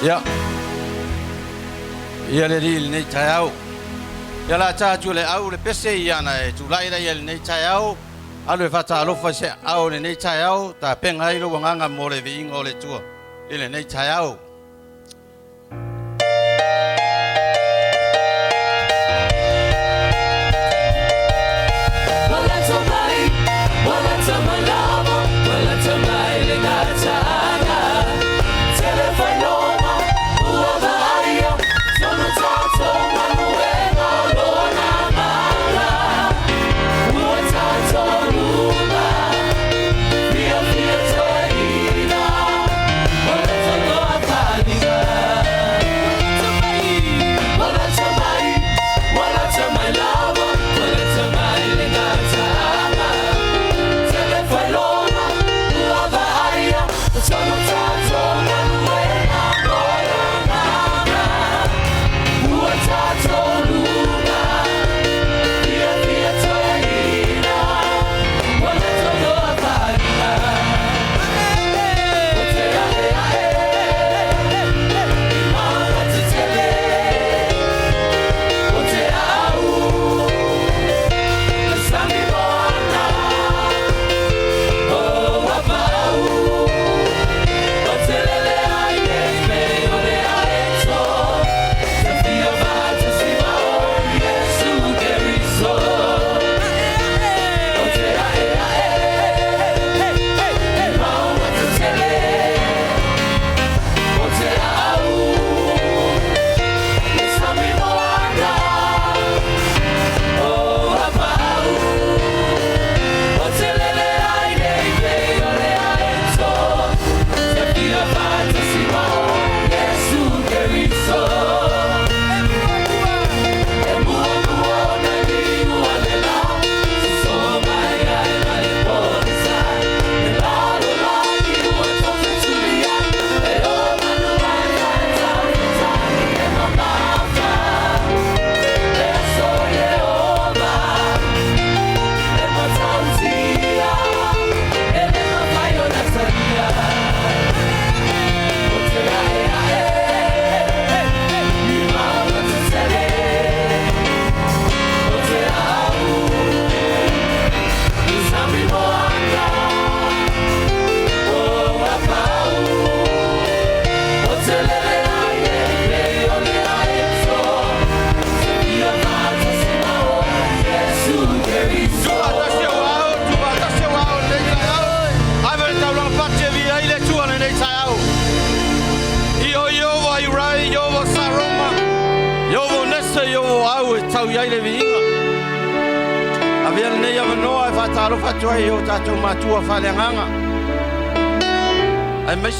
Ya. Ia le ril nei tai au. Ia la tātu le au le pese iana e tu laira ia le nei tai au. Alu e whata alofa se au le nei tai au. Ta penga ilo wanganga mo le viinga o le tua. Ile nei tai au.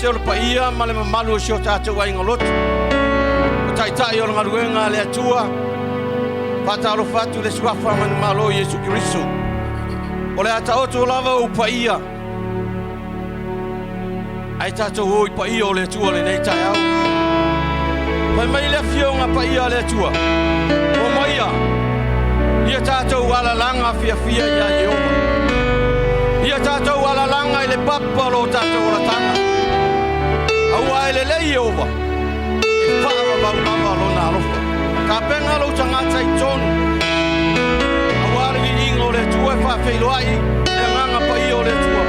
Ropati ma le mamalu o sio tātou ai ngolotu. O taitai o ngā ruenga le atua. Whātaro whatu le suafa mani malo Yesu Kiriso. O le ata oto lava o paia. Ai tātou o i paia o le atua le nei tai au. Pai mai le fionga paia le atua. O maia. Ia tātou ala langa fia fia ia Jehova. Ia tātou ala langa i le papa lo tātou la tanga. Aua ele lei ova. E whaara baunama lo nā rofa. Ka penga lo tangata i tonu. Aua ari ingo le tua e whawhelo ai. E nganga pa i o le tua.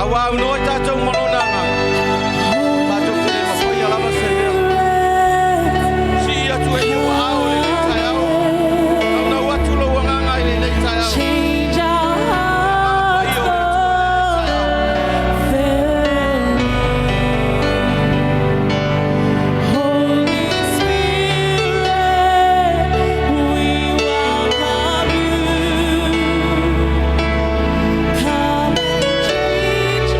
Aua unoi tātou malonanga. Tātou te le mapai alama se mea. Si atu e iwa au le le tai au. Au na watu lo wanganga i le le tai au. Come and change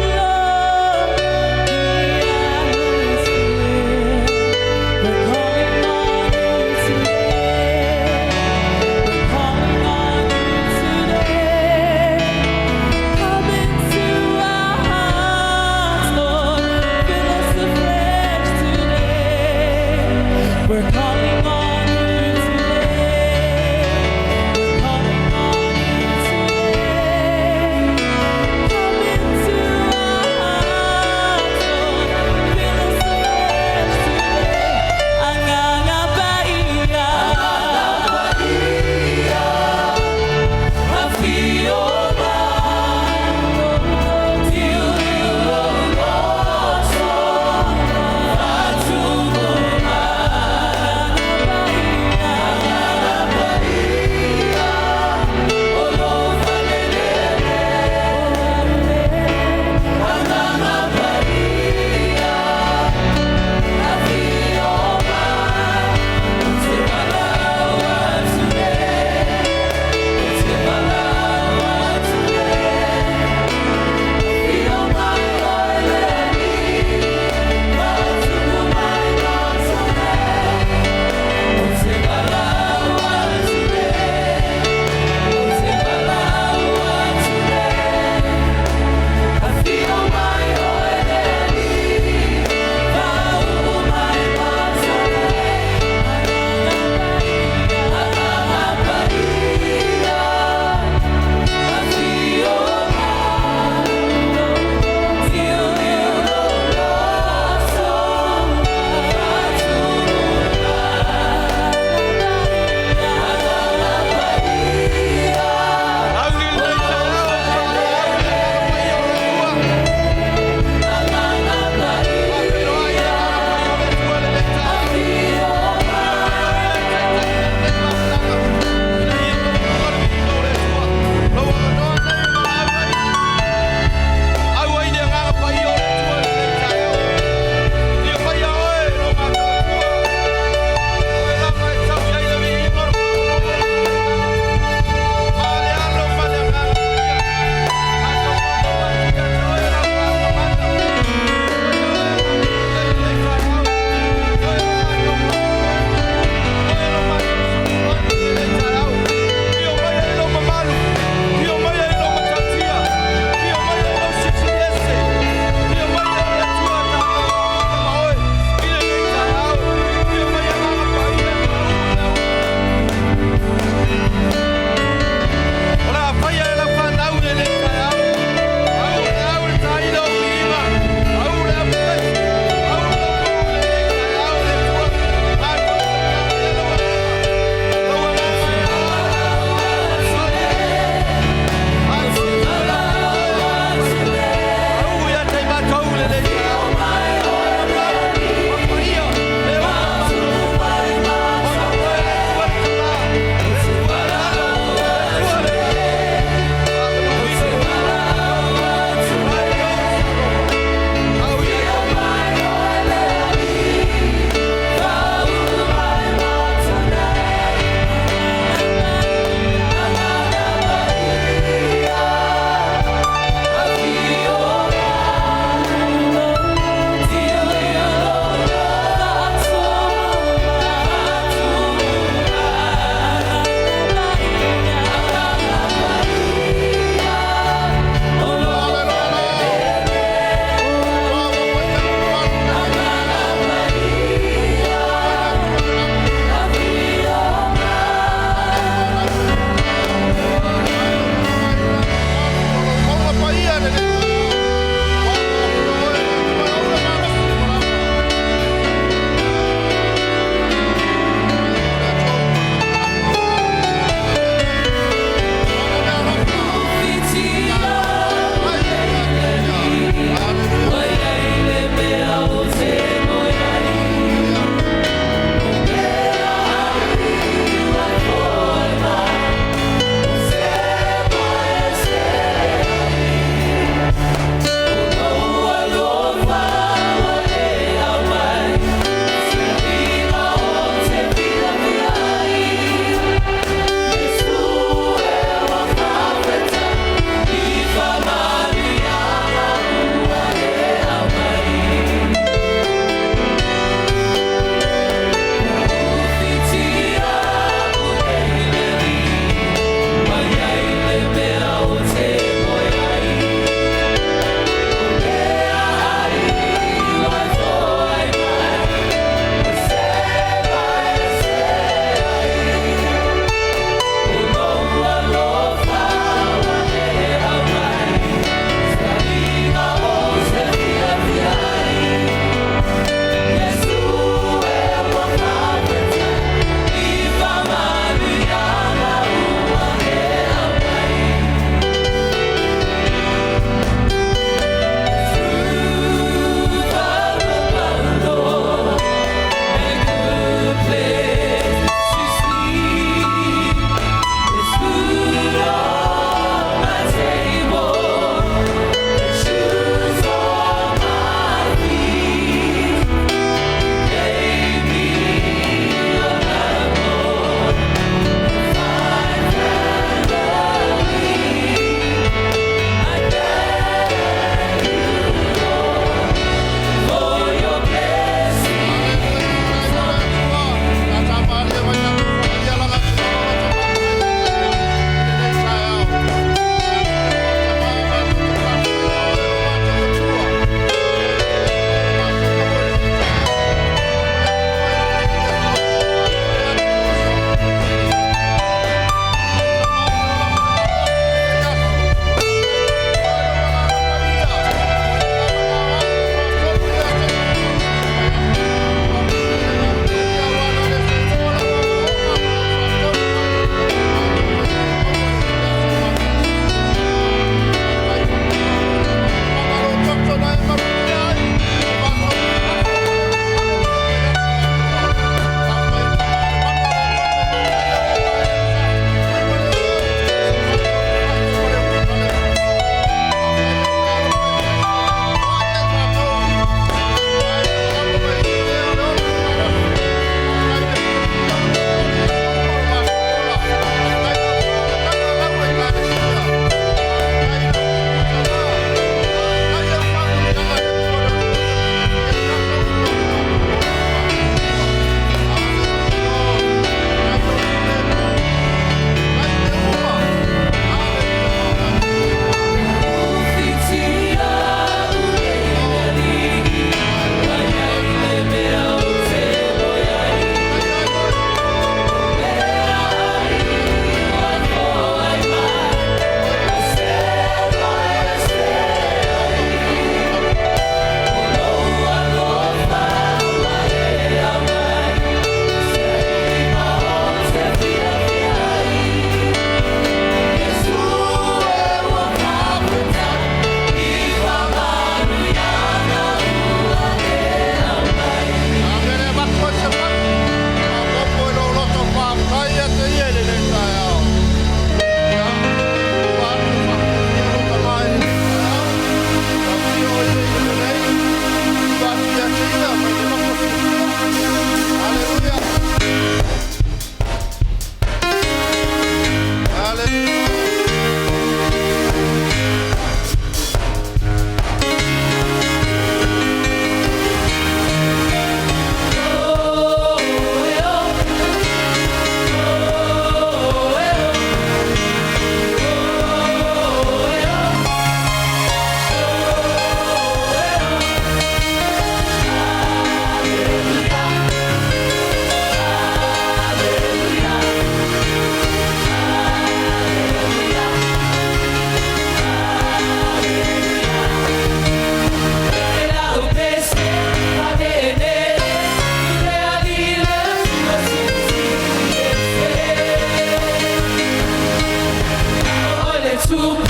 Open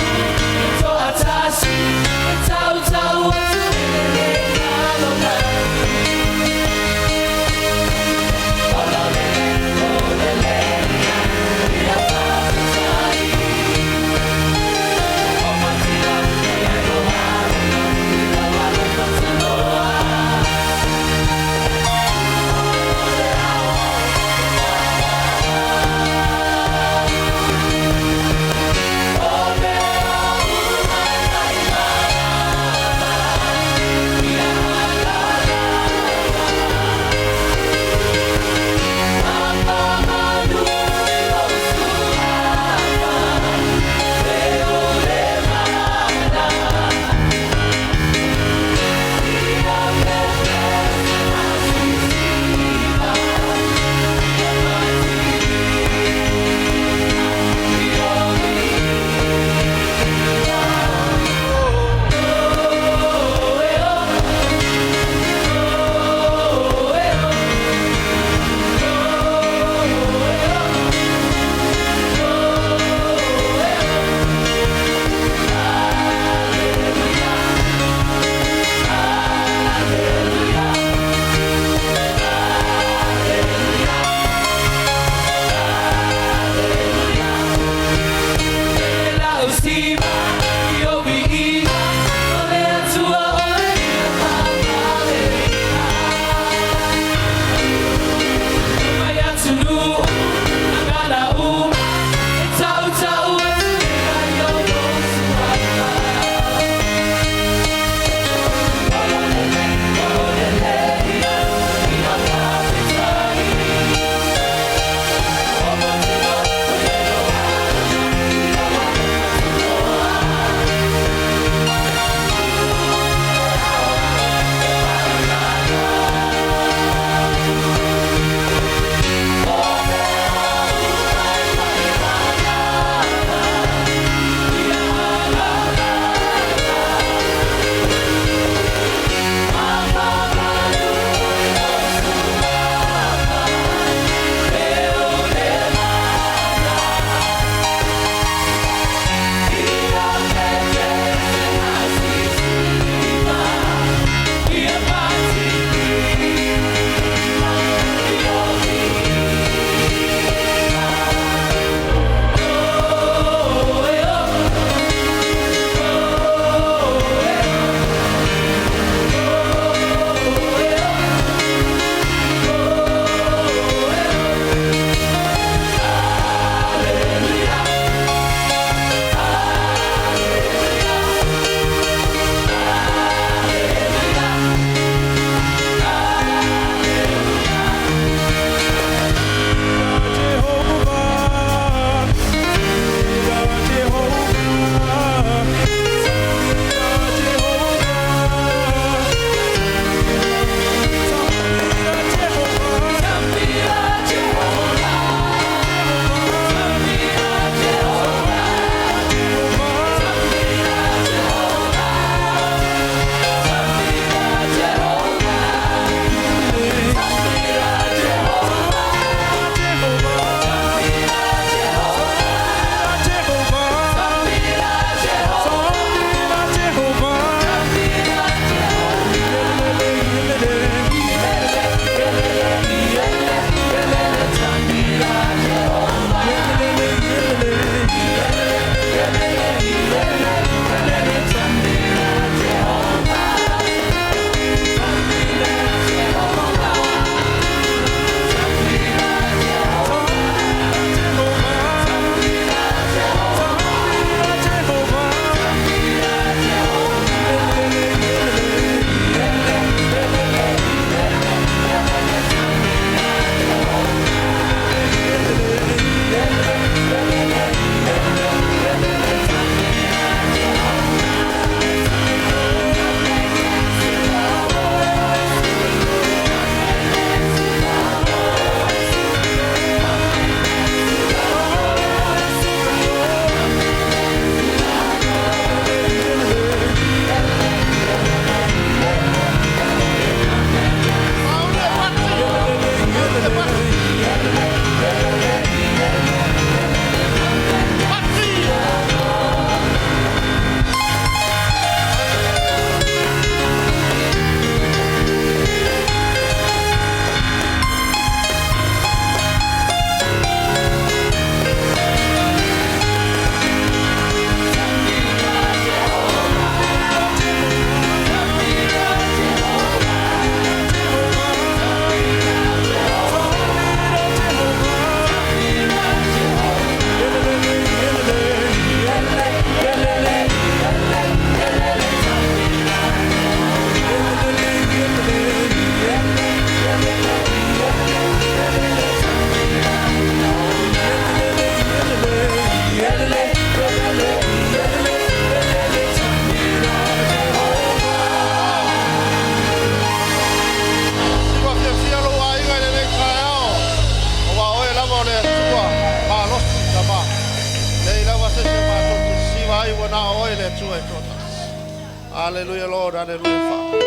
Hallelujah, Lord. Hallelujah, Father.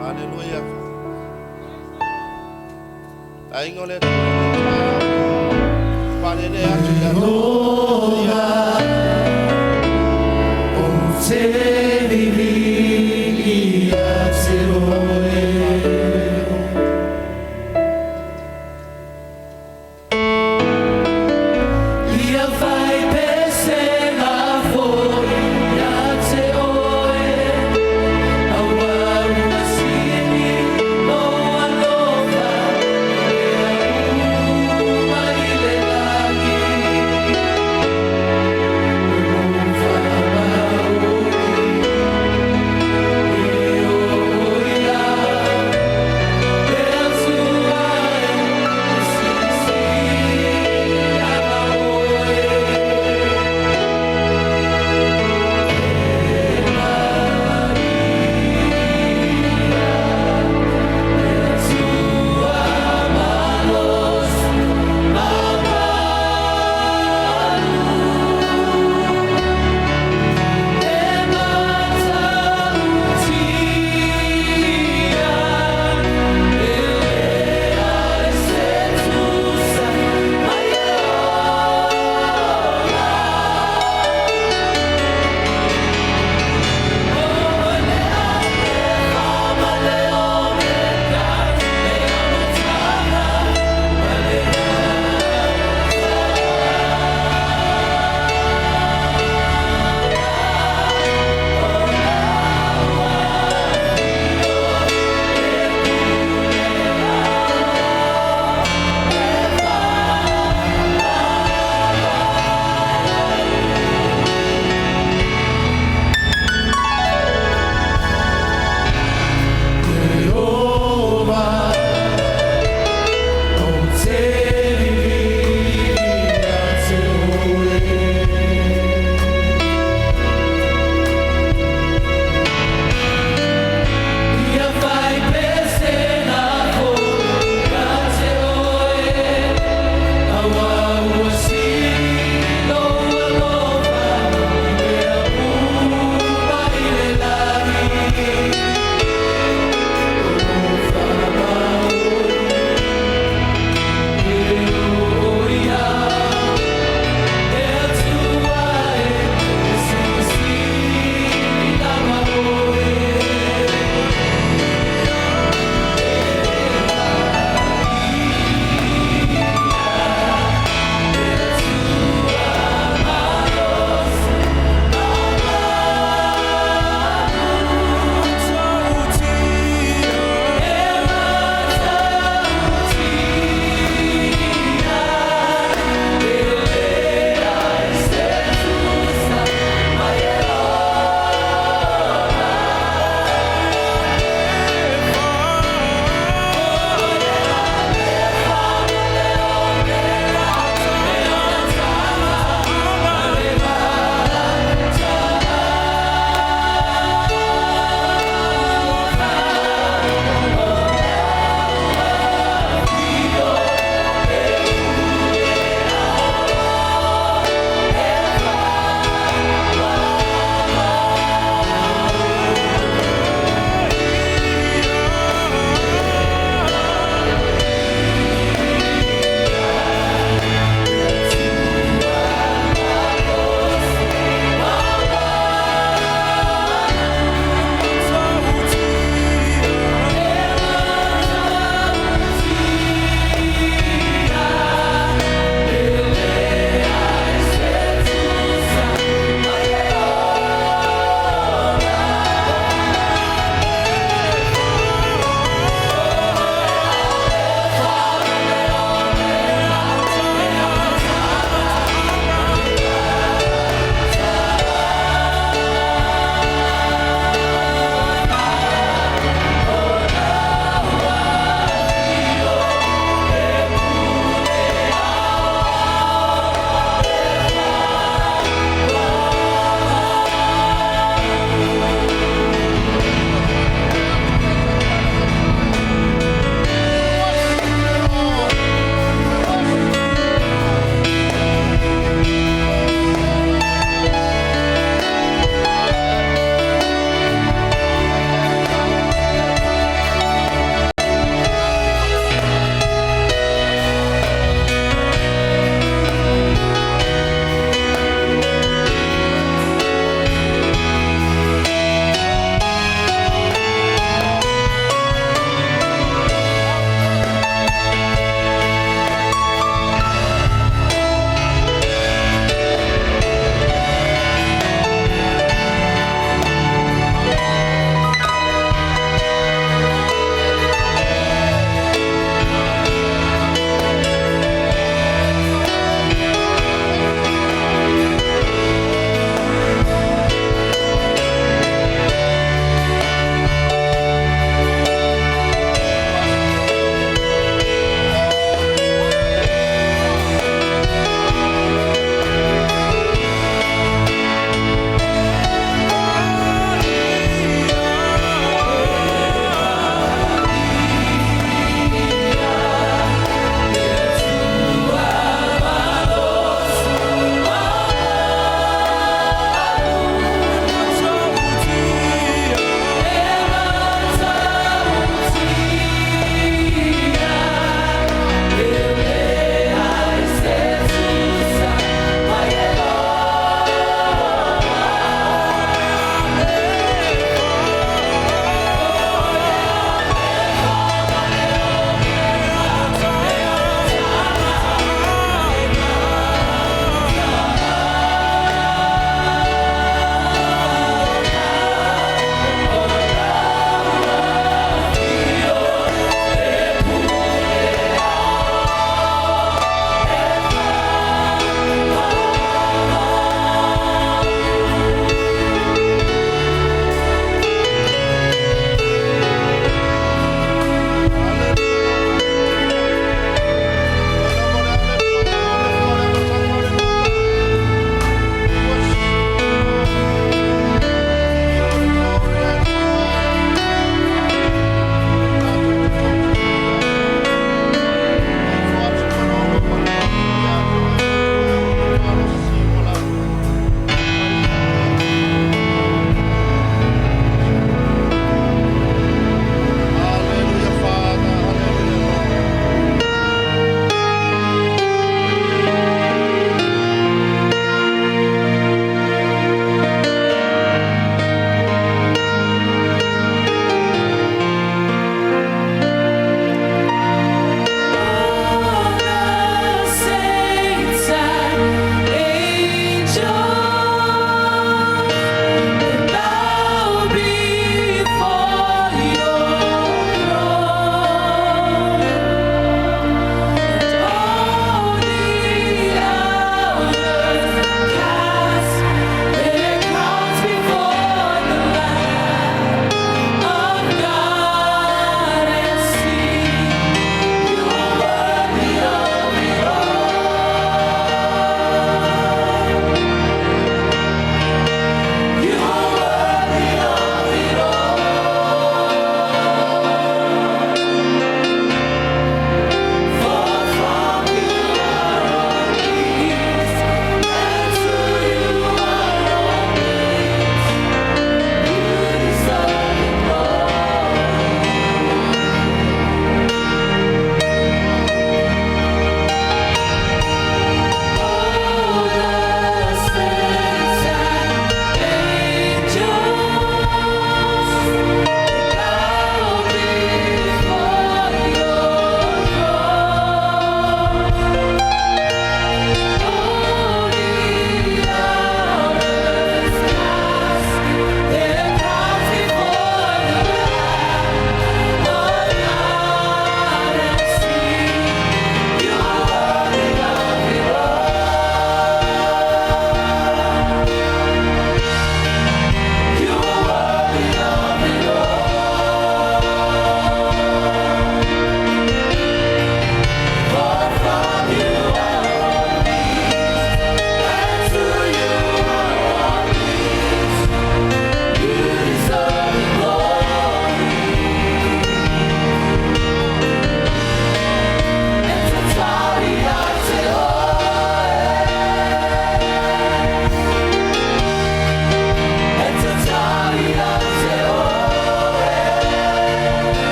Hallelujah. Taingo le Padre atu ya Loga Onse Vivilia Seroe Ia vai pesena foi ya Seroe Awaru Masini no alova Leauma ile lagi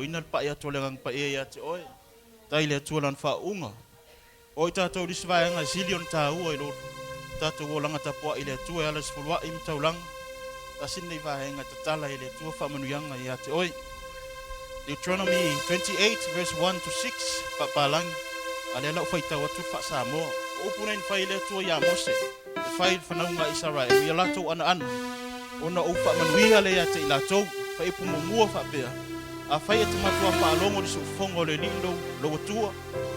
ina pa ia to lengang pa ia te oi. Tai le tualan fa unga. Oi tatou disvaanga zillion tau oi lo. Tatou olanga tapua ile tua ala sfulwa im taulang. Tasin nei vaenga tatala ile tua fa manuianga ia te oi. Deuteronomy 28 verse 1 to 6 papalang ale la faita watu fa Samoa. Opuna in faile tua ya Mose. E fai fanaunga Israel. Ia lato ana. Ona o fa manuia le ia te lato. Fa ipu mua fa pea. A fai te matua pa longo di sufongo le lindo lo tua.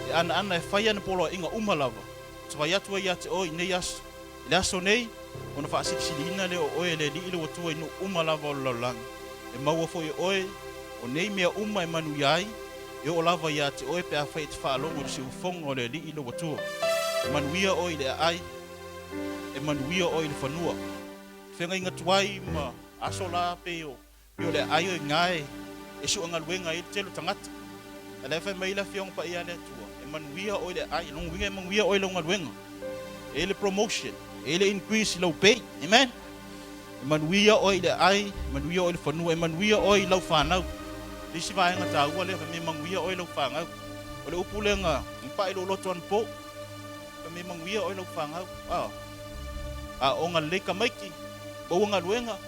E ana e fai ana polo inga umalava. Twa ya tua ya te oi nei as. Ila so nei ona fa silina le o le lo tua inu umalava lo lang. E maua fo e oi o nei mea uma e manuiai. E o lava ya te oi pe a fai te fa longo di sufongo le lo tua. Manuia oi le ai. E manuia oi le fanua. Whenga inga tuai ma asola peo. Peo le ai oi ngai. E su anga luenga i telu tangata. E le whai maila whiong pa ia le tua. E manuia oi le ai. Long winga e manuia oi longa luenga. E le promotion. E le increase lau pay. Amen. E manuia oi le ai. Manuia oi le fanua. E manuia oi lau whanau. Lisi vaenga ta ua le me manuia oi lau whangau. O le upu le nga. Mpa ilo loto an po. Me manuia oi lau whangau. A onga leka maiki. Bau nga luenga.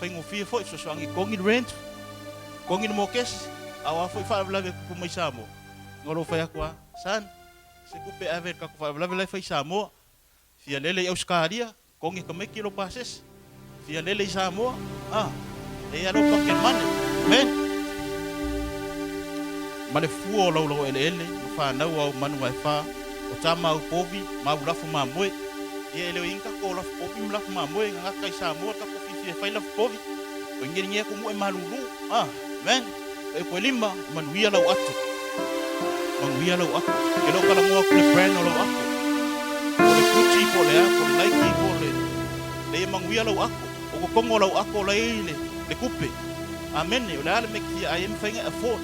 Whaingo fia foi. So swangi kongi rent. Kongi ni mokes, awa foi fa blave ku mai Samoa. Ngolo fa yakwa, san. Se ku pe ave ka ku fa blave lai fa Samoa. Fia lele Australia, kongi ka me kilo passes. Fia lele Samoa. E alo pa ke mane. Men. Male fuo lo ele, fa na wa manu wa fa. O tama u povi, ma u lafu ma moe. E ele inka ko lafu povi ma lafu ma moe nga kai Samoa ka ku fia fa lafu povi. O ngiri ku mo e malulu. Men, e ko lima manuia lau atu. Manuia lau atu. Ke lo kala mo ku le brand lau atu. Ko le Futi ko le ko le Nike ko le manuia lau atu. O ko kongo lau atu le kupe. Amen. O le ale meki I am fanga afford.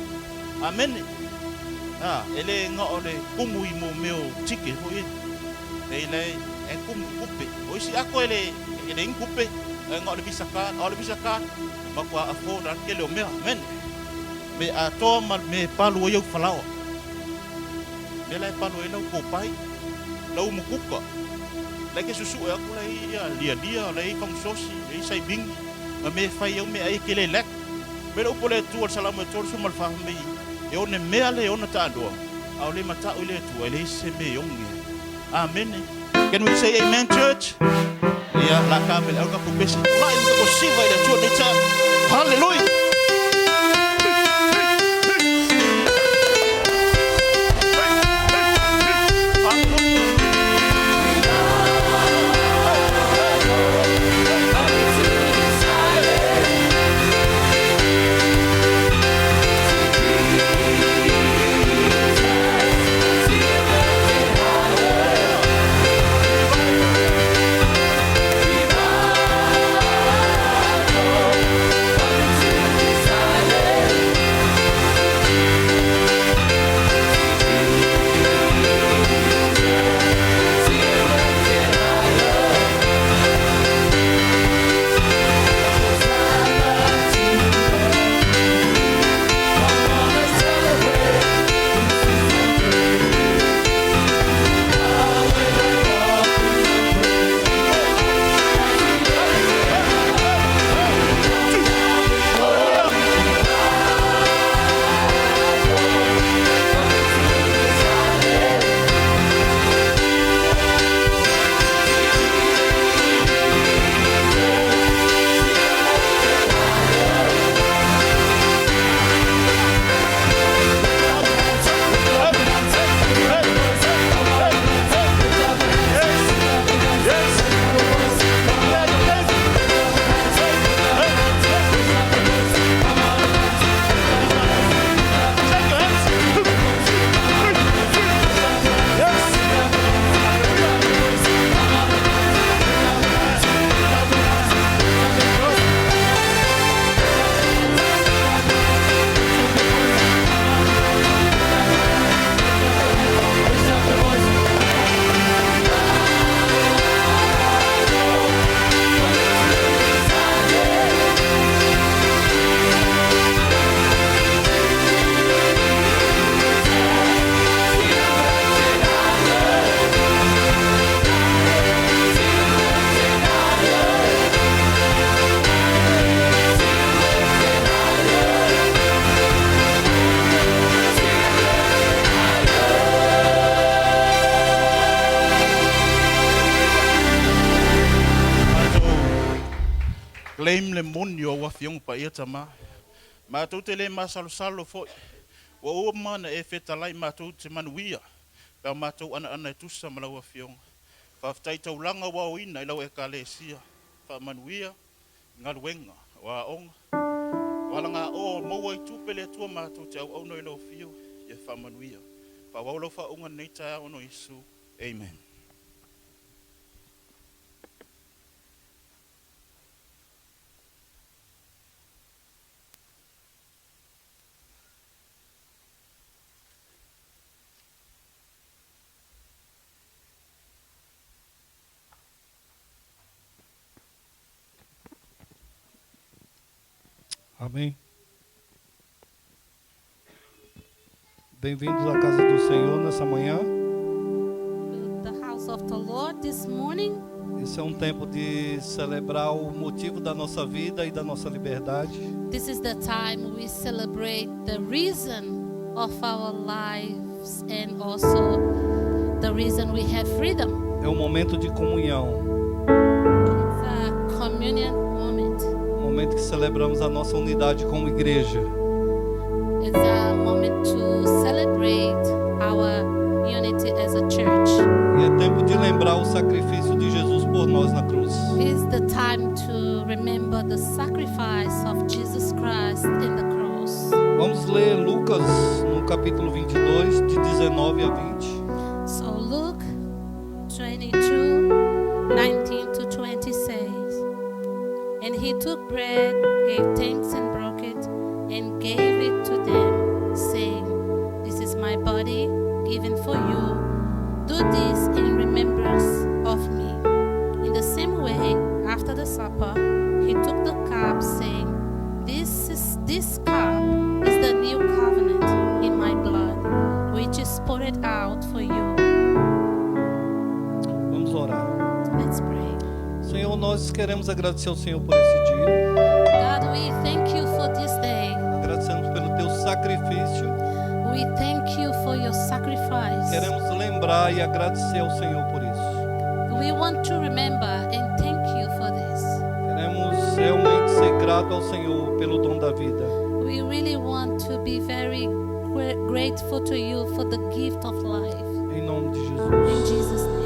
Amen. Ele nga o le kumu I mo meo tike ho ye. Ele e kumu kupe. O si ako ele kupe. Nga o le bisaka, makwa afford an ke le mea. Amen. Me a to mal me palu yo falao. Me lai palu e lau ko pai. Lau mukuka. Lai ke susu e aku lai lia lai kong sosi, lai sai bingi. Me fai yo me ai ke le lek. Me lo pole tu salamu to su mal fa me. E one mea le ona ta do. Au le mata o le tu le se me yonge. Amen. Can we say amen, church? Ya la kabel au ka ku besi. Lai ko siva ile tu ni ta. Hallelujah. Viva claim le moni o wafiong pa ia tama. Mātou te le masalo foi. Wa o mana e fetalai mātou te manuia. Pea mātou ana e tusa ma lau wafiong. Whaftai taulanga wa oina I lau e kalesia. Wha manuia ngaruenga wa onga. Walanga o maua I tupele tua mātou te au no I lau fio. Ia wha manuia. Wha waulau wha onga nei tae ono Isu. Amen. Amém. Bem-vindos à casa do Senhor nessa manhã. To the house of the Lord this morning. Esse é um tempo de celebrar o motivo da nossa vida e da nossa liberdade. This is the time we celebrate the reason of our lives and also the reason we have freedom. É um momento de comunhão. It's a communion moment. Um momento que celebramos a nossa unidade como igreja. It's a moment to celebrate our unity as a church. E é tempo de lembrar o sacrifício de Jesus por nós na cruz. It's the time to remember the sacrifice of Jesus Christ in the cross. Vamos ler Lucas no capítulo 22, de 19 a 20. So Luke 22, 19 to 20 says, And he took bread, gave thanks and broke it, and gave it to them, saying, This is my body, given for you. Do this in remembrance of me. In the same way, after the supper, he took the cup, saying, This cup is the new covenant in my blood, which is poured out for you. Vamos orar. Let's pray. Senhor, nós queremos agradecer ao Senhor por esse dia. God, we thank you for this day. Agradecemos pelo teu sacrifício. We thank you for your sacrifice. Queremos lembrar e agradecer ao Senhor por isso. We want to remember and thank you for this. Queremos realmente ser grato ao Senhor pelo dom da vida. We really want to be very grateful to you for the gift of life. Em nome de In Jesus. Jesus' name.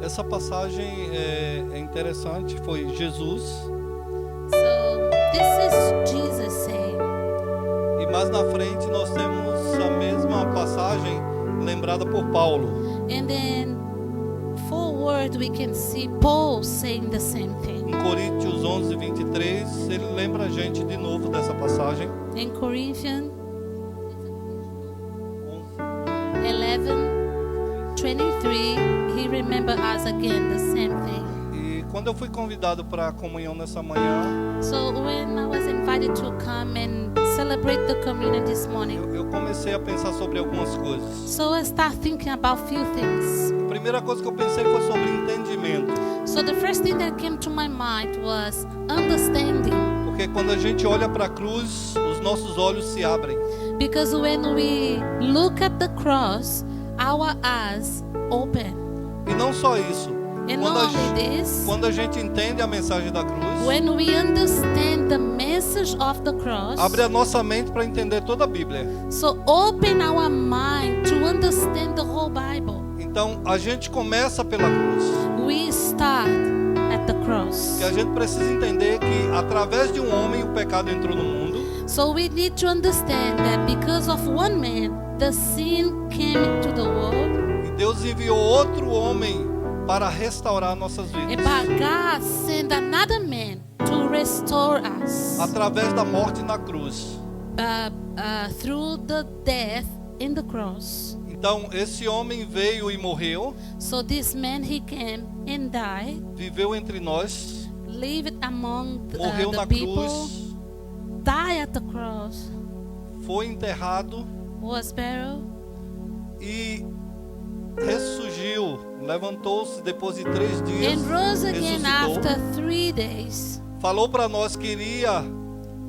Essa passagem é interessante, foi Jesus. So this is Jesus saying. E mais na frente nós temos a mesma passagem lembrada por Paulo. And then forward we can see Paul saying the same thing. Em Coríntios 11, 23, ele lembra a gente de novo dessa passagem. In Corinthians 11:23, he remembered us again the same thing. E quando eu fui convidado para a comunhão nessa manhã, So when I was invited to come and celebrate the communion this morning, eu comecei a pensar sobre algumas coisas. so I start thinking about few things. A primeira coisa que eu pensei foi sobre entendimento. So the first thing that came to my mind was understanding. Porque quando a gente olha para a cruz, os nossos olhos se abrem. Because when we look at the cross, our eyes open. E não só isso. And not only this, Quando a gente entende a mensagem da cruz, when we understand the message of the cross, abre a nossa mente para entender toda a Bíblia. so open our mind to understand the whole Bible. Então, a gente começa pela cruz. We start at the cross. E a gente precisa entender que através de um homem o pecado entrou no mundo. So we need to understand that because of one man, the sin came into the world. E Deus enviou outro homem para restaurar nossas vidas. But God sent another man to restore us Através da morte na cruz. through the death in the cross. Então, esse homem veio e morreu, So this man, he came and died, viveu entre nós, lived among morreu the na people, cruz, died at the cross, foi enterrado was buried, e ressurgiu, levantou-se depois de 3 dias, and rose again ressuscitou. after 3 days. Falou para nós que iria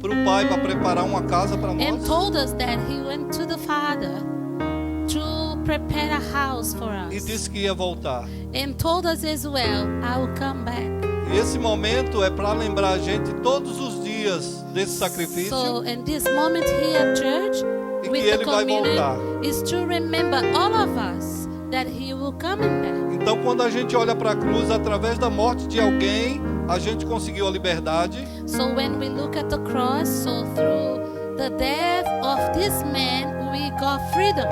para o Pai para preparar uma casa para And nós. told us that he went to the Father to prepare a house for E us. disse que ia voltar. And told us as well, I will come back. E esse momento é para lembrar a gente todos os dias desse sacrifício. So, in this moment here at church, E with que the ele vai voltar. communion, is to remember all of us that he will come back. Então, quando a gente olha para a cruz, através da morte de alguém, a gente conseguiu a liberdade. So when we look at the cross, so through the death of this man, we got freedom.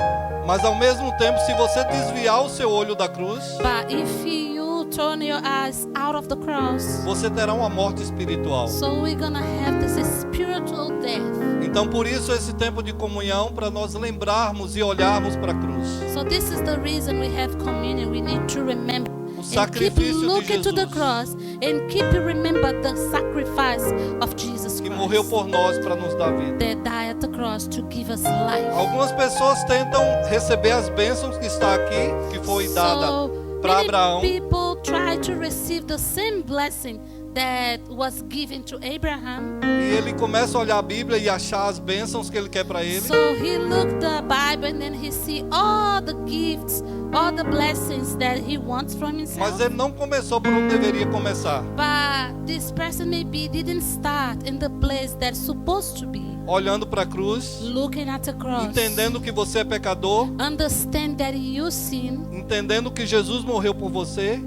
Mas ao mesmo tempo, se você desviar o seu olho da cruz, But if you turn your eyes out of the cross, você terá uma morte espiritual. so we're gonna have this spiritual death. Então, por isso, esse tempo de comunhão, para nós lembrarmos e olharmos para a cruz. So this is the reason we have communion. We need to remember O and keep sacrifício de looking to the Jesus, cross and keep remember the sacrifice of Jesus que morreu Christ por nós para nos dar vida. that died at the cross to give us life. Algumas pessoas tentam receber as bênçãos que está aqui, que foi dada So para many Abraão. people try to receive the same blessing that was given to Abraham. E ele começa a olhar a Bíblia e achar as bênçãos que ele quer para ele. So he looked the Bible and then he see all the gifts, all the blessings that he wants from himself. Mas ele não começou por onde deveria começar. But this person maybe didn't start in the place that's supposed to be. Olhando para a cruz, Looking at the cross. entendendo que você é pecador, Understand that you sin, entendendo que Jesus morreu por você,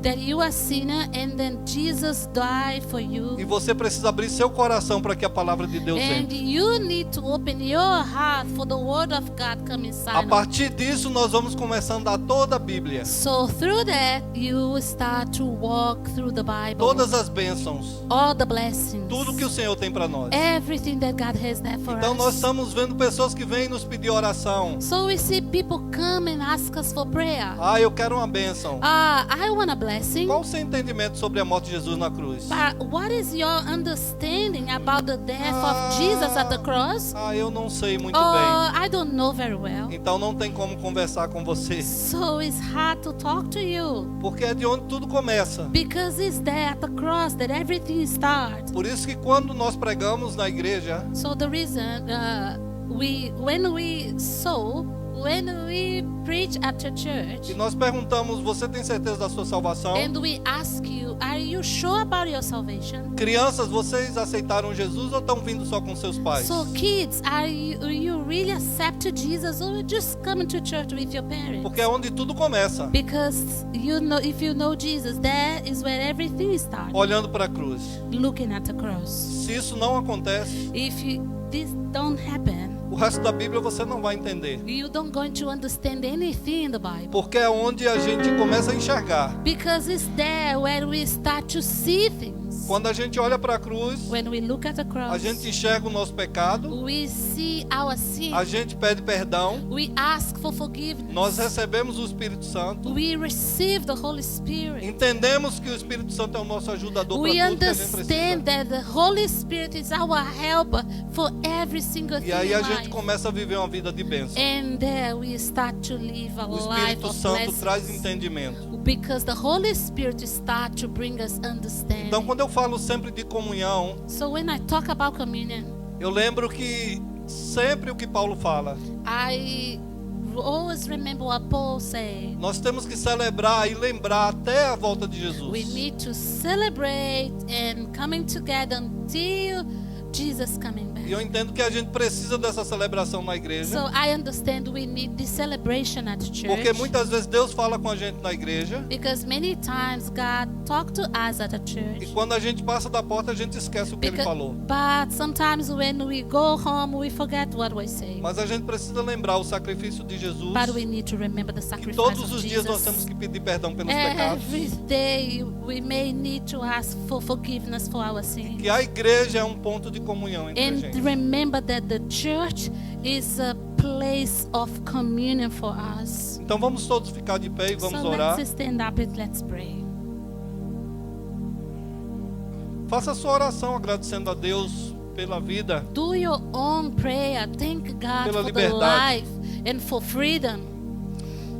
that you are sinner, and then Jesus died for you. e você precisa abrir seu coração para que a palavra de Deus And entre. you need to open your heart for the word of God come A inside. partir disso, nós vamos começar a andar toda a Bíblia. So through that, you will start to walk through the Bible. Todas as bênçãos, All the blessings. tudo que o Senhor tem para nós. Everything that God has there for Então nós us. estamos vendo pessoas que vêm nos pedir oração. So we see people come and ask us for prayer. Ah, eu quero uma bênção. I want a blessing. Qual o seu entendimento sobre a morte de Jesus na cruz? But what is your understanding about the death of Jesus at the cross? Ah, eu não sei muito Oh, bem. I don't know very well. Então não tem como conversar com você. So it's hard to talk to you Porque é de onde tudo começa. because it's there at the cross that everything starts. Por isso que quando nós pregamos na igreja, So the reason when we preach at the e church nós perguntamos, você tem certeza da sua salvação? and we ask you, are you sure about your salvation? Crianças, vocês aceitaram Jesus ou estão vindo só com seus pais? So kids, are you really accepted Jesus or you just coming to church with your parents? Porque é onde tudo começa. Because you know, if you know Jesus, that is where everything starts. Olhando para a cruz. Looking at the cross. Se isso não acontece, If this don't happen, o resto da Bíblia você não vai entender. you don't going to understand anything in the Bible. Porque é onde a gente começa a enxergar. Because it's there where we start to see things. Quando a gente olha para a cruz, When we look at the cross, a gente enxerga o nosso pecado, we see our sin. a gente pede perdão, We ask for forgiveness. nós recebemos o Espírito Santo, We receive the Holy Spirit. entendemos que o Espírito Santo é o nosso ajudador para We tudo que a gente understand precisa. that the Holy Spirit is our helper for every single thing E aí a in gente life. começa a viver uma vida de bênção. And there we start to live a O life Espírito of Santo blessings. traz entendimento. Because the Holy Spirit start to bring us understanding. Então, quando eu falo sempre de comunhão, So when I talk about communion, eu lembro que sempre o que Paulo fala, I always remember what Paul said. nós temos que celebrar e lembrar até a volta de Jesus. We need to celebrate and coming together until Jesus coming back. E eu entendo que a gente precisa dessa celebração na igreja. So I understand we need this celebration at church. Porque muitas vezes Deus fala com a gente na igreja. Because many times God talk to us at a E church. quando a gente passa da porta, a gente esquece o que ele falou. But sometimes when we go home, we forget what we say. Mas a gente precisa lembrar o sacrifício de Jesus. But we need to remember the Que sacrifice todos of os dias nós Jesus. temos que pedir perdão pelos pecados. Every day we may need to ask for forgiveness for our sins. Que a igreja é um ponto de comunhão entre a And gente. remember that the church is a place of communion for us. Então vamos todos ficar de pé e vamos So orar. let's stand up and let's pray. Faça a sua oração agradecendo a Deus pela vida. Do your own prayer. Thank God Pela for the liberdade. life and for freedom.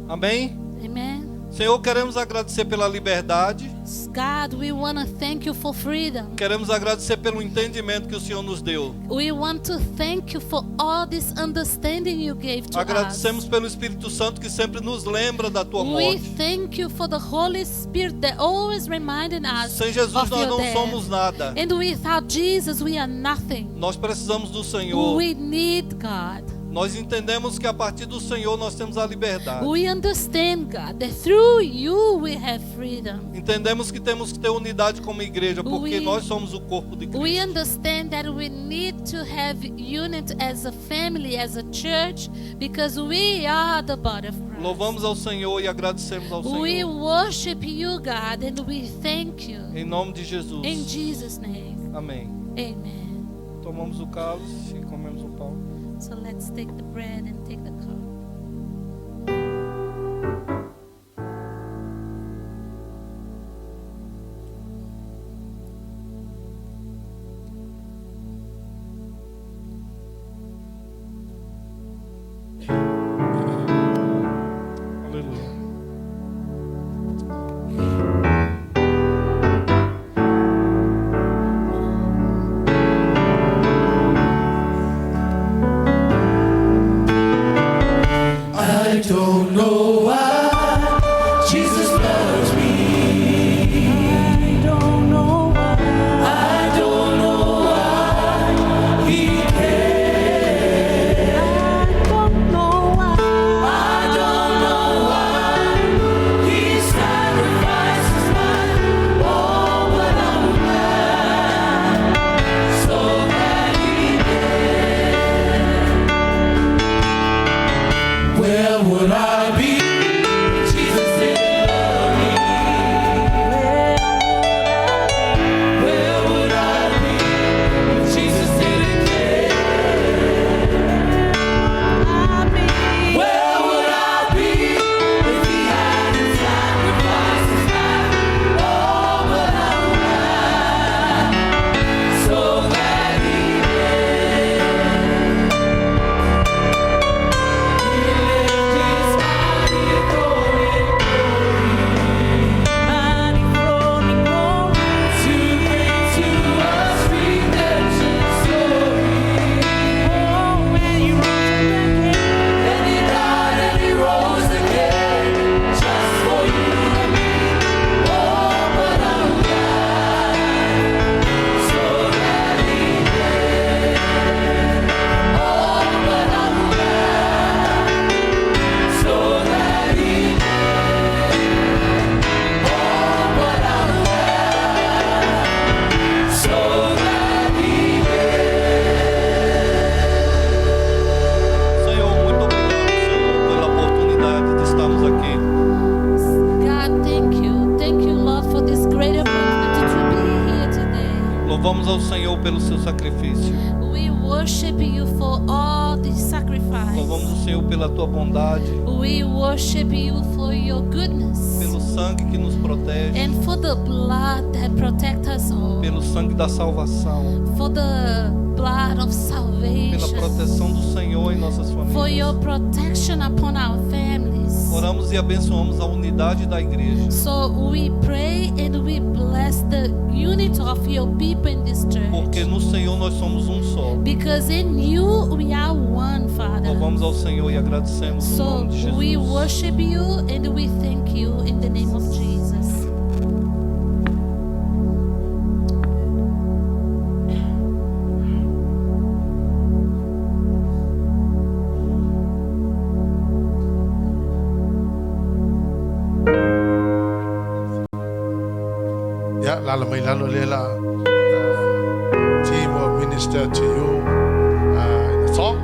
Amém? Amen. Senhor, queremos agradecer pela liberdade. God, we want to thank you for freedom. Queremos agradecer pelo entendimento que o Senhor nos deu. We want to thank you for all this understanding you gave to Agradecemos us. pelo Espírito Santo que sempre nos lembra da tua We morte. thank you for the Holy Spirit that always reminding us Sem Jesus of nós your não death. somos nada. And without Jesus, we are nothing. Nós precisamos do Senhor. We need God. Nós entendemos que a partir do Senhor nós temos a liberdade. We understand, God, that through you we have freedom. Entendemos que temos que ter unidade como igreja, porque nós somos o corpo de We Cristo. understand that we need to have unity as a family, as a church, because we are the body of Christ. Louvamos ao Senhor e agradecemos ao We Senhor. worship you, God, and we thank you. Em nome de Jesus. In Jesus' name, Amém. amen. Tomamos o cálice e comemos o pão. So let's take the bread and take the cup. Aleluia. I don't know why Jesus loves me. I don't know why. I don't know why He cares. I don't know why. I don't know why He sacrificed His life. Oh, but I'm glad, so glad He did. Where would I be if Jesus didn't love me? Where would I be if Jesus didn't care? Where would I be if He hadn't sacrificed His life? Oh, but I'm glad, so glad He did. Senhor, muito obrigado, Senhor, pela oportunidade de estarmos aqui. God, thank you. Thank you, Lord, for this great opportunity to be here today. Louvamos ao Senhor pelo seu sacrifício. We worship you for all the sacrifice. Louvamos o Senhor pela tua bondade, We worship you for your goodness pelo sangue que nos protege, and for the blood that protects us all, pelo sangue da salvação, for the blood of pela salvation, proteção do Senhor em nossas for your famílias. protection upon our families. Oramos e abençoamos a unidade da igreja, So we pray and we bless the unity of your people in this church. porque no Senhor nós somos um só. Because in you we are one, Father. Louvamos ao Senhor e agradecemos no So nome de Jesus. we worship you and we thank you in the name of Jesus. Ya, lalo may lalo lela team will minister to you in a song.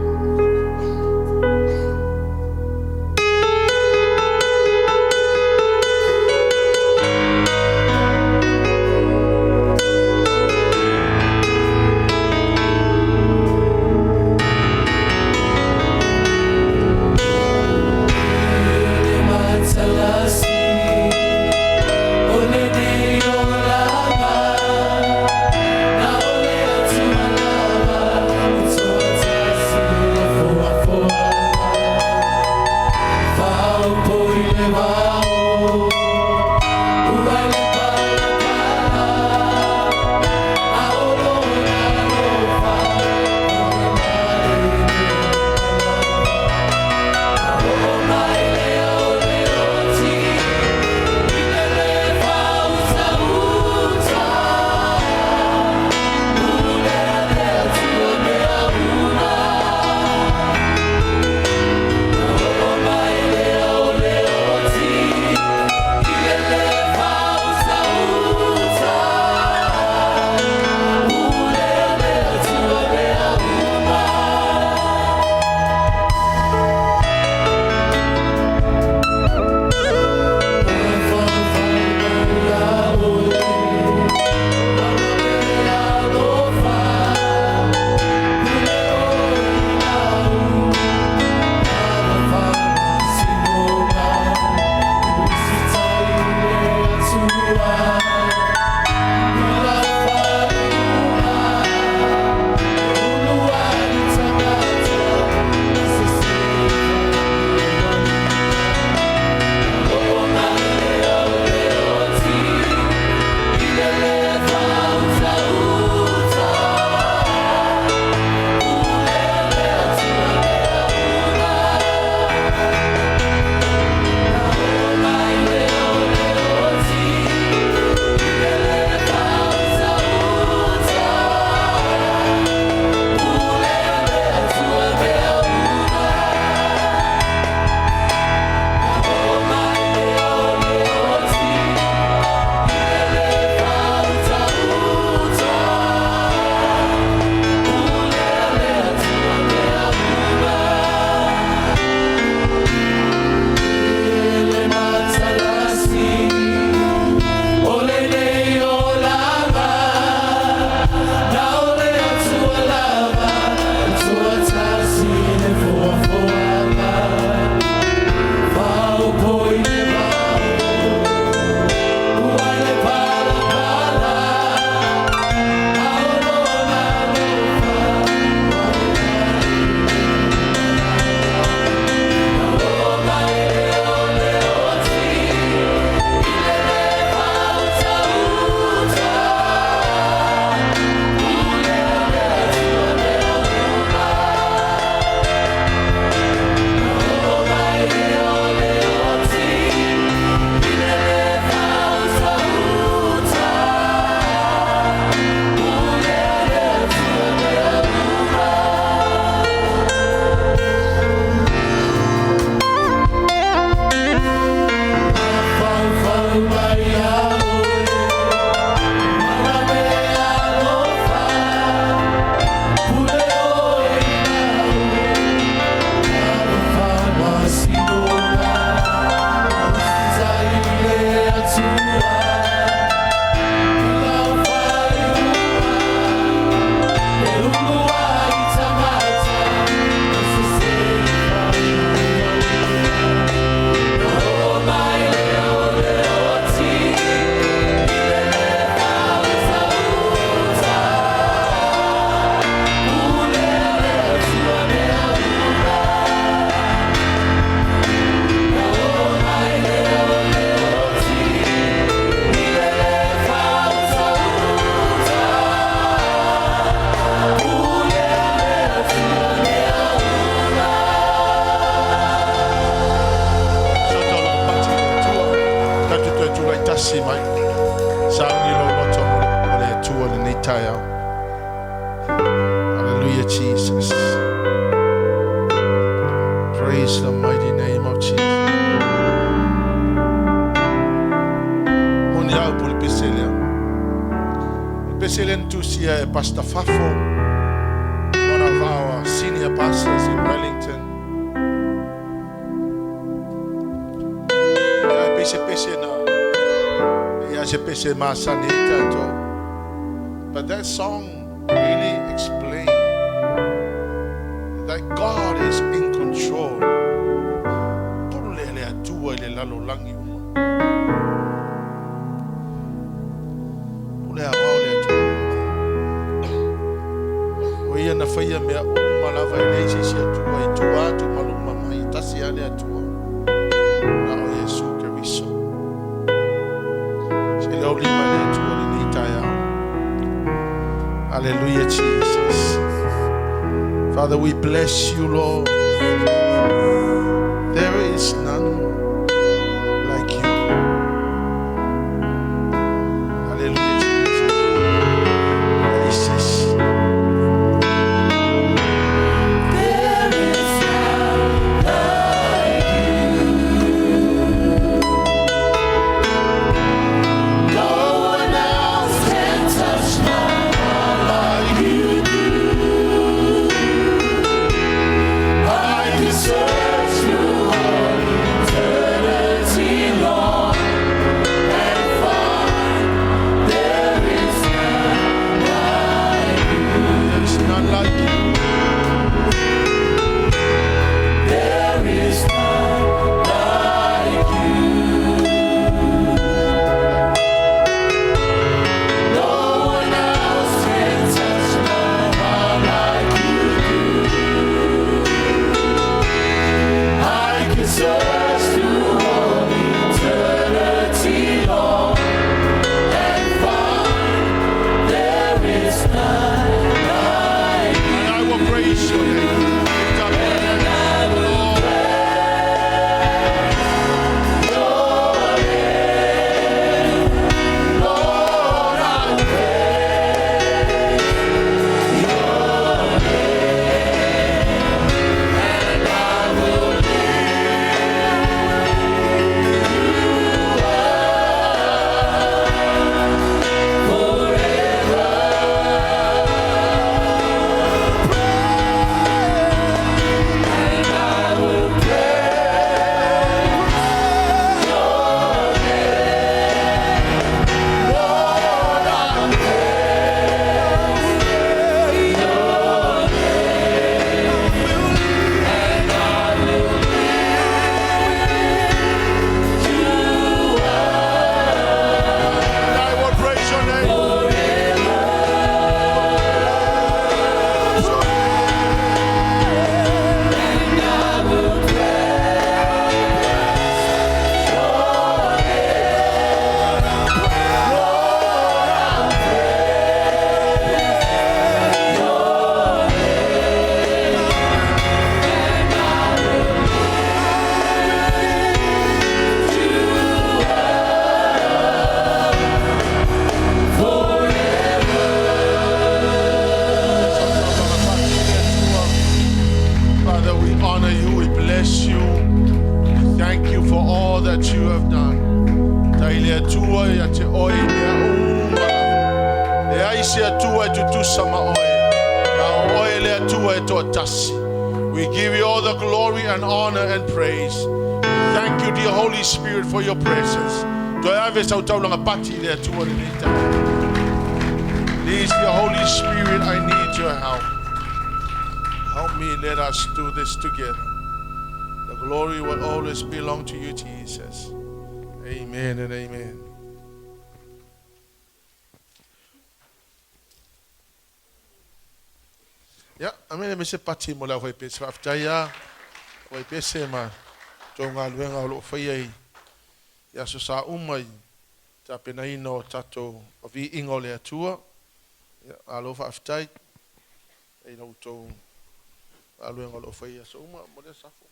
Hallelujah, Jesus. Praise the mighty name of Jesus. Mundial por Peselian. Peselian to see Pastor Fafo, one of our senior pastors in Wellington. But that song really explains that God is in control. Hallelujah, Jesus. Father, we bless you, Lord. There is none like you. Hallelujah, Jesus. Jesus. There is none like you. No one else can touch my heart like you do. I can search through all eternity long and find there is none like you. There's none like you. There is none like you. No one else can touch my heart like you do. I can search through all eternity long and find there is none like you. And I will praise your name. Lift up your hands, Lord. Lord, I praise your name, and I will lift you And I will praise your name. Father, we honor you, we bless you. We thank you for all that you have done. Taile atua ya te oi mea uma. Le aisi atua e tutu sama oe. Na oe le atua e toa tasi. We give you all the glory and honor and praise. Thank you, dear Holy Spirit, for your presence. Toi ave sa utaulanga pati le atua le nita. Please, dear Holy Spirit, I need your help. Help me, let us do this together. The glory will always belong to you, Jesus. Amen and amen. Ya, amene me se pati mo la foi pe sa Opetaia. Foi pe se ma tonga luenga o lo foi ai. Ya so sa umai ta pena ino tato o vi ingo le atua. Ya alo fa Opetaia. Ei no to aluenga lo foi ya so uma mo le safo.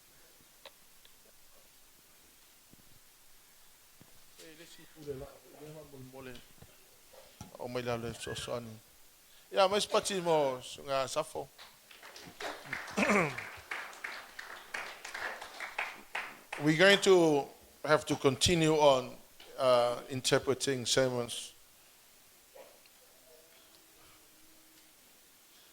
Ei le si pule la, le ha mo le. O mai la le so sani. Ya mas pati mo nga safo. We're going to have to continue on interpreting sermons.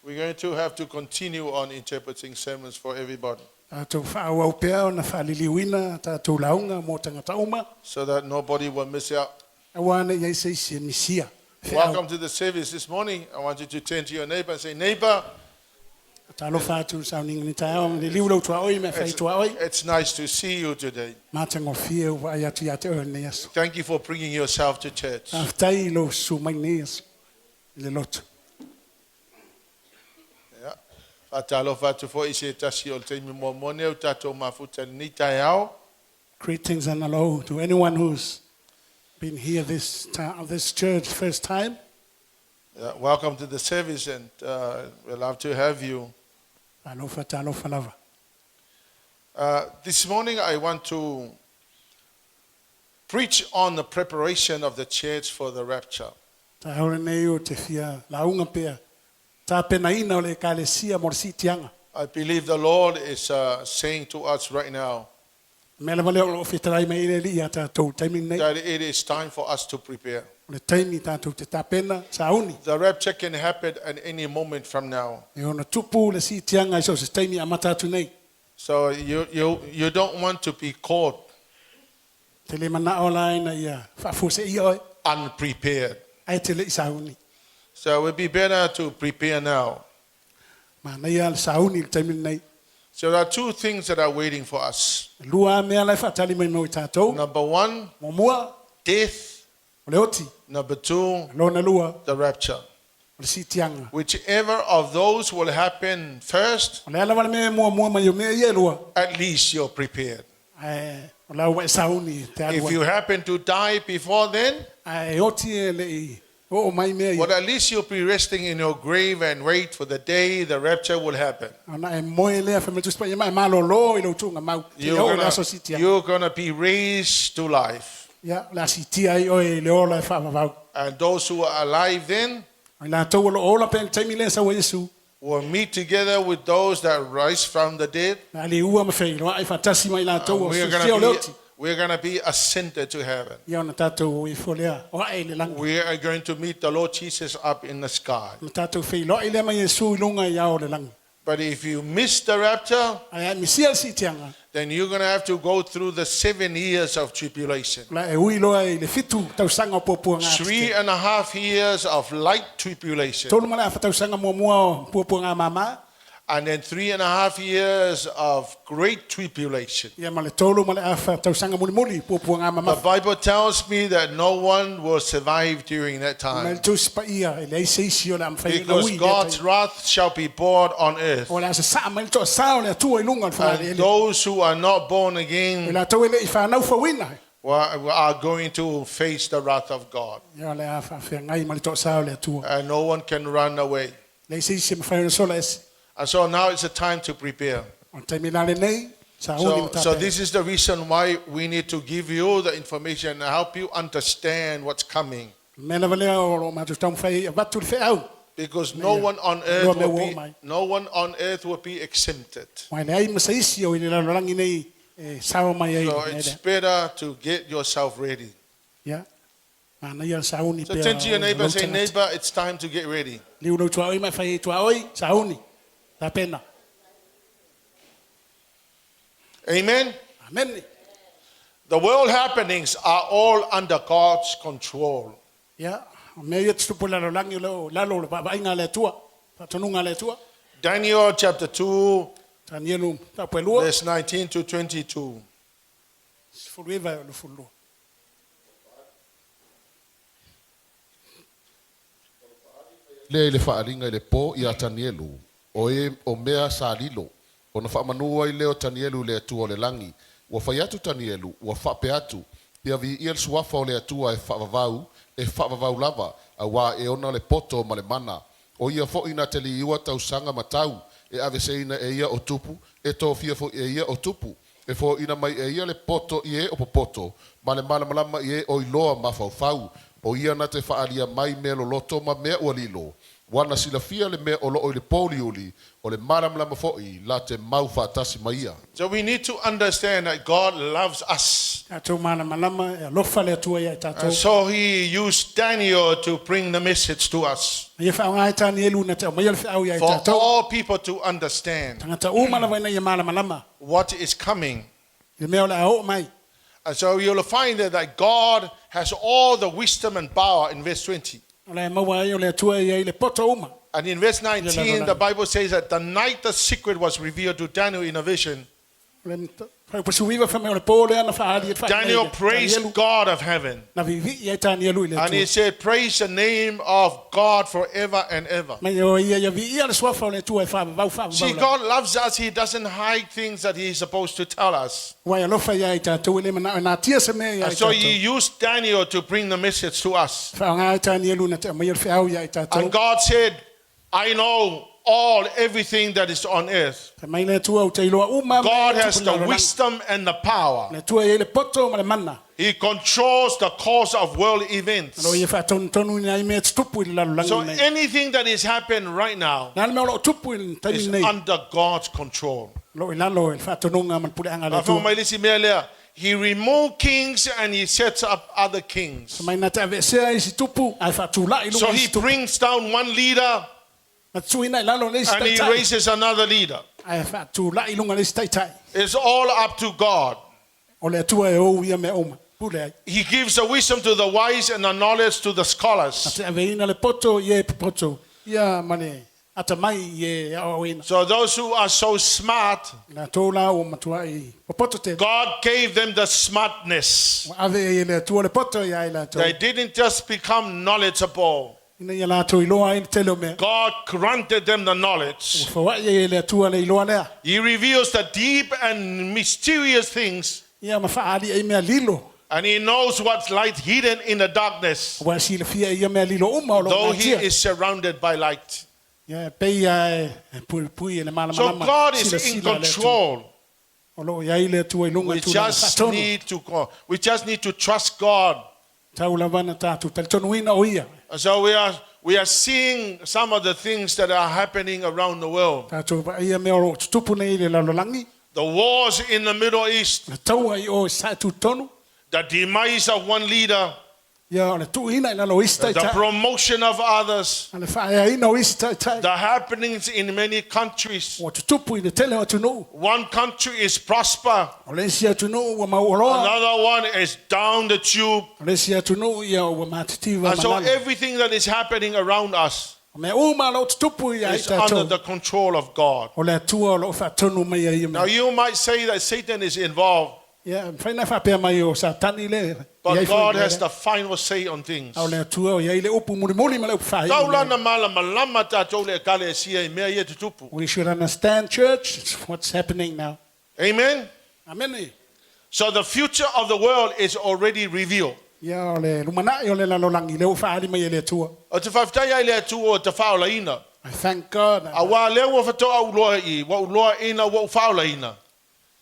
We're going to have to continue on interpreting sermons for everybody Tātou whaau pea o na whaliliwina, tātou launga mō tangata uma, so that nobody will miss out. awana iai se isi misia. Welcome to the service this morning. I want you to turn to your neighbor and say, neighbor, Tālo whātu sauninga ni tāo, ni liulau tua oi, me whai tua oi. it's nice to see you today. Mātango whia wa ai atu ia te o ne aso. Thank you for bringing yourself to church. Awhtai lo su mai ne aso. Le lotu. Yeah. Atalo fatu fo ise tasi o te mo mone o tato mafuta ni tai ao. Greetings and hello to anyone who's been here this church first time. Yeah, welcome to the service, and we'd love to have you. Tālo whalawa. This morning I want to preach on the preparation of the church for the rapture. Tā haore nei o te whia launga pea. Tā pena ina o le kālesia mor si tianga. I believe the Lord is saying to us right now Mele wale o whitarai mai ere li a tātou taimi nei. that it is time for us to prepare. O le taimi tātou te tāpena sa uni. The rapture can happen at any moment from now. E ona tupu le si tianga iso se taimi a matatu nei. So you don't want to be caught Te le mana o lai na ia whafuse i oi. unprepared. Ai te le i sa uni. So it would be better to prepare now. Ma na ia le sa uni le taimi nei. So there are two things that are waiting for us. Lua mea lai whatali mai mo i tātou. Number one, Momua, death. o le oti. Number two, Lona lua, the rapture. o le si tianga. Whichever of those will happen first, O le ala wale mea mua mai o mea ia lua. at least you're prepared. O lau wa e sa uni te If alua. you happen to die before then, Ai oti e le i. O mai mea ia. well, at least you'll be resting in your grave and wait for the day the rapture will happen. Ona e moe lea whametu spa ia mai malolo i lo tunga mau. Te o le aso si tianga. You're gonna be raised to life. Ia, la si tia i oi le ola e whaamavau. And those who are alive then Ai la tau alo ola pe taimi lea sa wa Yesu. will meet together with those that rise from the dead. Na le ua ma whai loa ai whatasi mai la tau o We're sia o le oti. gonna be ascended to heaven. Ia ona tātou i wholea. O ai le langa. We are going to meet the Lord Jesus up in the sky. Ma tātou whai loa i lea mai Yesu i lunga i ao le langa. But if you miss the rapture, Ai ai misia si tianga. then you're going to have to go through the 7 years of tribulation. La e ui loa i le fitu tau sanga o pua ngā. 3.5 years of light tribulation. Tolu mala fa tau sanga mua o pua ngā mama. And then 3.5 years of great tribulation. Ia male tolu male afa tau sanga muli pua ngā The mama. Bible tells me that no one will survive during that Male time. tu spa ia i le isi isi o le am whai Because God's wrath shall be poured on earth. o le asa sa male to sa o le tua i lunga fa le And those who are not born e again la tau ele i fa nau fa wina. are going to face the wrath of God. Ia le afa fa ngai male to sa o le tua. And no one can run away. Le isi isi ma fa so le isi. And so now it's a time to prepare. O taimi la le nei sa uni mata. So this is the reason why we need to give you the information and help you understand what's coming. Mela vale o ma tu tau fai vatu le fe au. Because no one on earth will be exempted. Mai le ai ma sa isi o i le langi nei e sa mai ai. So it's better to get yourself ready. Ya. Ana ia sa uni So pe. turn to your neighbor and say, neighbor, it's time to get ready. Liu lo tua oi mai fai tua oi sa uni. Ta pena. Amen. Amen. The world happenings are all under God's control. Ya. Me ia tu pola lo langi lo lalo ba inga le tua. Pa tonunga le tua. Daniel chapter 2, Tanielu ta pelua. verse 19 to 22. Fulueva lo fulu. le whaaringa i le pō i a Tanielu, o mea sa lilo, o na whaamanua i leo Tanielu le atua o le langi, ua whai atu Tanielu, ua whape atu, pia vi i el suafa o le atua e whaavavau lava, a wā e ona le poto ma le mana, o ia fo ina te li iwa tau sanga matau, e ave se ina e ia o tupu, e tō fia fo e ia o tupu, e fo ina mai e ia le poto i e o popoto, ma le malama i e o iloa ma fau, o ia na te whaalia mai me lo loto ma mea ua lilo, Wana sila fia le mea o loo i le poliuli o le maramlama fo'i la te mau whaatasi maia. So we need to understand that God loves us. Tātou malamalama e alofa le atua ia i And tātou. so he used Daniel to bring the message to us. Ia whaonga e Tanielu na te o mai alwhi au ia i For tātou. all people to understand Tangata umalawa ina ia malamalama. what is coming. Ia mea o le ao mai. And so you'll find that God has all the wisdom and power in verse 20. O le maua ai o le atua ia i le poto uma. And in verse 19, the Bible says that the night the secret was revealed to Daniel in a vision, Le pasuiva whamea o le pō lea na whaari e whaari. Daniel praised God of heaven. Na vivi ia i Tanielu i le And he atua. said, praise the name of God forever and ever. Mai o ia ia vi ia le swafa o le atua e whaavau See, whaavau. God loves us. He doesn't hide things that he is supposed to tell us. Wai alofa ia i tātou ele mana na tia se mea ia i And so he tātou. used Daniel to bring the message to us. Whaonga e Tanielu na te o mai alwhi au ia i tātou. And God said, I know everything that is on earth. Te mai le atua o te iloa uma. God mai has tupu the lalolanga. wisdom and the power. Le atua ia i le poto ma le mana. He controls the course of world events. Alo ia whaatonu tonu i ai mea tupu i le lalolanga So nei. anything that is happening right now Nā le mea o lo tupu i le taimi is nei. under God's control. Lo i lalo i whaatonunga man pule anga le Afo atua. mai lisi mea lea, he removed kings and he sets up other kings. Mai nā te awesea i si tupu, ai whaatula i So lunga i he si tupu. brings down one leader Na tuina i lalo le si and he taitai. raises another leader. Ai whaatula i lunga le si taitai. It's all up to God. O le atua e ou ia mea oma. Pule ai. He gives the wisdom to the wise and the knowledge to the Na scholars. te aveina le poto i e poto. Ia mane ata mai i e awawina. So those who are so smart, Na tōla o matua i. O poto te. God gave them the smartness. Ave i le atua le poto i ai la tō. They didn't just become knowledgeable. Ina ia la tō i loa i te leo mea. God granted them the knowledge. Whawai i le atua le i loa lea. He reveals the deep and mysterious things, Ia ma whaari ai mea lilo. and he knows what's light hidden in the darkness, Wa si le fia ia mea lilo uma o lo though ngā he tia. is surrounded by light. Ia pei ai pui pui e le malama So lama. God Sila is in sila le atua. control. O lo ia i le atua i lunga We tu la just whatonu. need to go. We just need to trust God. Tau la vana tātu talitonu ina o ia. So we are seeing some of the things that are happening around the world. Tātu wa ia mea o lo tutupu nei le lalolangi. The wars in the Middle East, Na tau ai o sa tu tonu. the demise of one leader, Ia o le tu ina i lalo isi tai the tai. promotion of others, A le whaea ina o isi tai tai. the happenings in many countries. O tutupu i le tele o tunu. One country is prosper, O le isi atunu ua mauoloa. another one is down the tube. O le isi atunu ia ua matitiva And so malala. everything that is happening around us O mea uma lo tutupu i ai is under tātou. the control of God. O le atua o lo whaatonu mai ai ia Now mea. you might say that Satan is involved, Ia whaina whapea mai o sa tani le. but Iai God whaina has le. the final say on things. Au le atua o iai le upu muri muri ma le upu whai. Taulana malama tātou le kale sia I mea ia tutupu. We should understand, church, it's what's happening now. Amen? Amen. So the future of the world is already revealed. Ia o le lumanai o le lalolangi, le uwhaari mai e le atua. O te whaftai ai le atu o te whaolaina. I thank God. A wā leo wa whatoa uloa I, wa uloa ina wa whaolaina.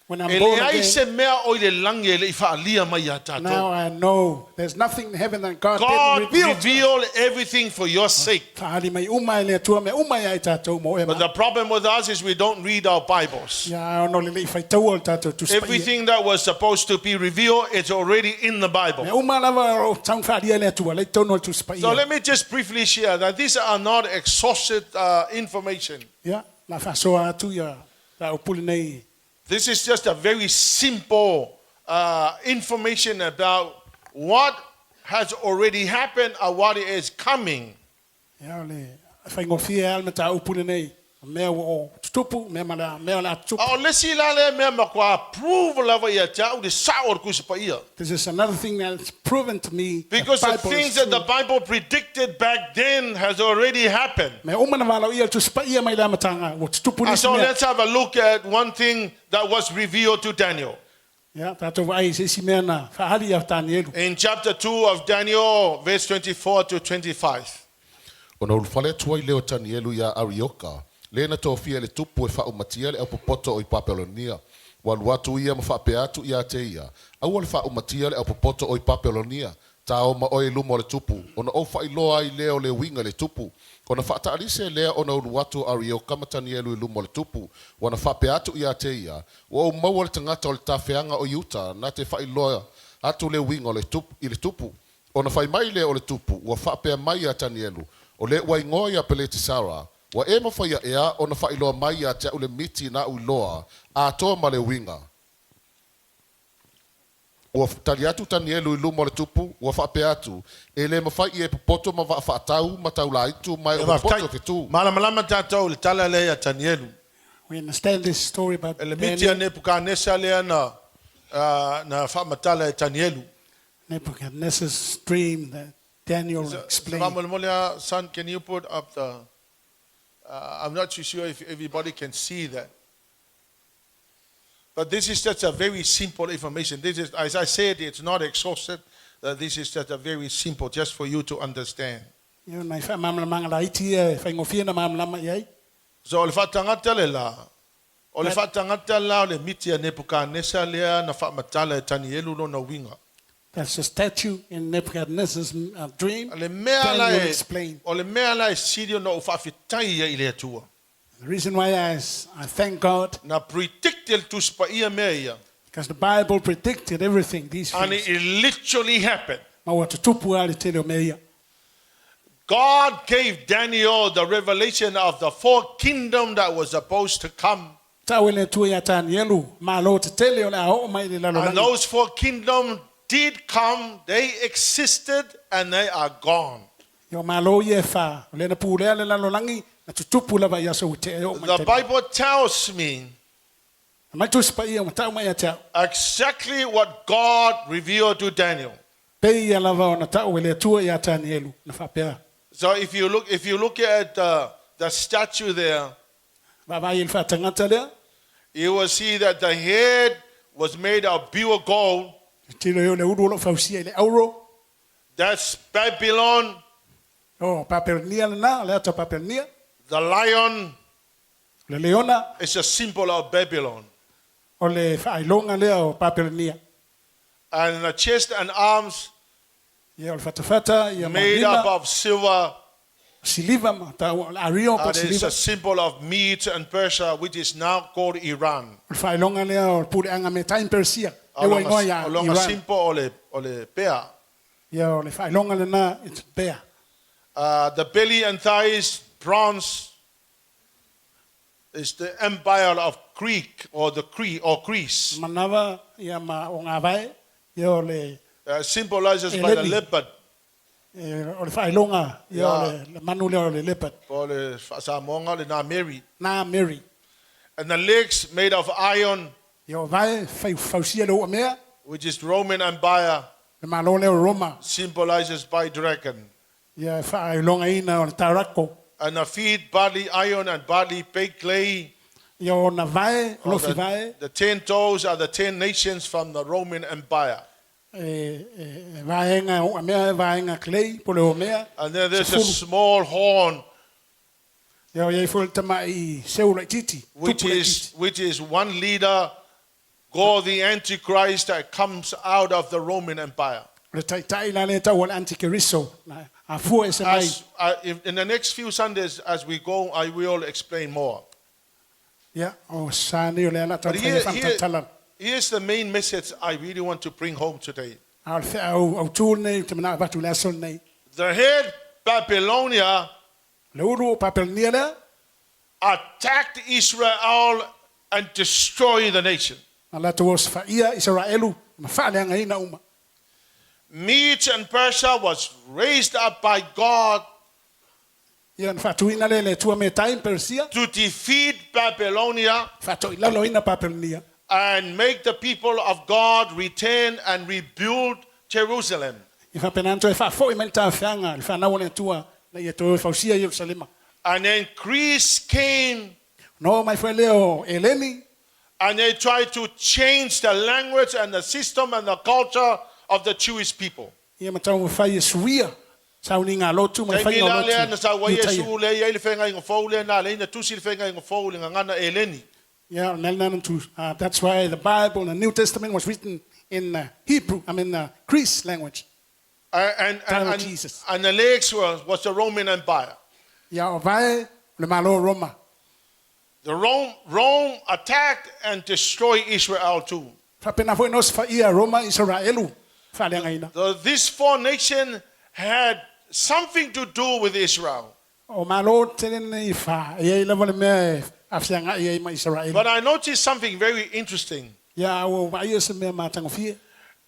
When I'm E born le ai again, se mea o le langi e le I whaalia mai a tātou. now I know there's nothing in heaven that God, God didn't reveal. revealed everything for your sake. Whaari mai uma e le atua, me uma ia i tātou mo e But ma. the problem with us is we don't read our Bibles. Ia ono le lei whaitau o tātou tu spai. Everything that was supposed to be revealed is already in the Me Bible. uma lava o tau whaari e le atua, le tono o tu spai. So let me just briefly share that these are not exhaustive information. Ia, la whasoa atu ia, ta o puli nei. This is just a very simple information about what has already happened or what is coming. Ia le, whaingofia alma ta o puli nei. Mea o tutupu, mea la tutupu. Oh, let's see la me makwa prove lava ya cha o de saor kusipa ia. This is another thing that's proven to me. Because the Bible is things that the true. Bible predicted back then has already happened. Me uma na wala ia tu spa ia mai la matanga o tutupu And ni so mea. let's have a look at one thing that was revealed to Daniel. Ya tatou ai se si mea na whaari a Tanielu. In chapter 2 of Daniel, verse 24 to 25. Ona ulfale atua I leo Tanielu ia Arioka. Lena tofia le tupu e whaumatia le apopoto o I Papelonia. Walu atu ia ma whapea atu ia te ia. Aua le whaumatia le apopoto o I Papelonia. Tao ma oi luma o le tupu. Ona o whailoa I leo le winga le tupu. Ona whaatarise lea ona uluwatu ario kama Tanielu I luma o le tupu. Wana whape atu I a te ia. Wa o maua le tangata o le tawhianga o Utah na te whailoa atu le winga o le tupu, I le tupu. Ona whai mai lea o le tupu. Wa whapea mai a Tanielu. O le wai ngoia pele te Sara. Wa e mawhaia ea ona whailoa mai a te ule miti na uloa. A toa ma le winga. Ua tali atu Tanielu I luma o le tupu, ua whape atu, e le mawhai I e popoto ma whaatau, ma tau la itu, mai o popoto ke tu. Malama tātou le tala lea Tanielu. We understand this story about Ele mitia Daniel. Nebuchadnezzar lea na whaamatala Tanielu. Nebuchadnezzar's dream that Daniel explained. Son, can you put up the... I'm not too sure if everybody can see that. But this is just a very simple information. This is, as I said, it's not exhausted. This is just a very simple, just for you to understand. So, le whatangata le la. O le whatangata la o le mitia Nebuchadnezzar lea na whamatala Tanielu no na winga. That's a statue in Nebuchadnezzar's dream. O le mea Daniel la explained. o le mea la sirio no whawhitai I le atua. The reason why I thank God, Na predicted to spa ia mea ia. because the Bible predicted everything. These And things. it literally happened. God gave Daniel the revelation of the fourth kingdom that was supposed to come. And those four kingdoms did come, they existed, and they are gone. The Bible tells me exactly what God revealed to Daniel. So if you look at the statue there, you will see that the head was made of pure gold. That's Babylon. The lion is a symbol of Babylon. And the chest and arms made up of silver. And it's a symbol of Medes and Persia, which is now called Iran. Along a symbol ole pea. The belly and thighs, bronze, is the empire of Greek or Greece. Symbolizes by the leopard. Mary. And the legs made of iron, which is Roman Empire, symbolizes by dragon. And the feet, barley iron and barley baked clay. The 10 toes are the 10 nations from the Roman Empire. And then there's a small horn, which is one leader, called the Antichrist, that comes out of the Roman Empire. In the next few Sundays, as we go, I will explain more. But here's the main message I really want to bring home today. The head Babylonia attacked Israel and destroyed the nation. Medes and Persia was raised up by God to defeat Babylonia and make the people of God return and rebuild Jerusalem. And then Greece came and they tried to change the language and the system and the culture of the Jewish people. That's why the Bible, the New Testament was written in Hebrew, Greece language. Time of Jesus. And the legs was the Roman Empire. Ya o vai le malo Roma. The Rome attacked and destroyed Israel too. Fa pena foi nos fa ia Roma Israelu. Fa le ngaina. These four nations had something to do with Israel. O malo tene fa ia le vole me afsianga ia ma Israel. But I noticed something very interesting. Ya o vai se me matang fie.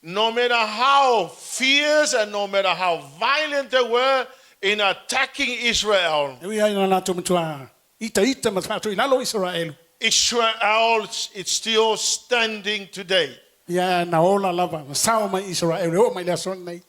No matter how fierce and no matter how violent they were in attacking Israel, E ia na to mtua ita ma fa to inalo Israel. Israel is still standing today. Ya na ola lava sao ma Israel o mai la son nei.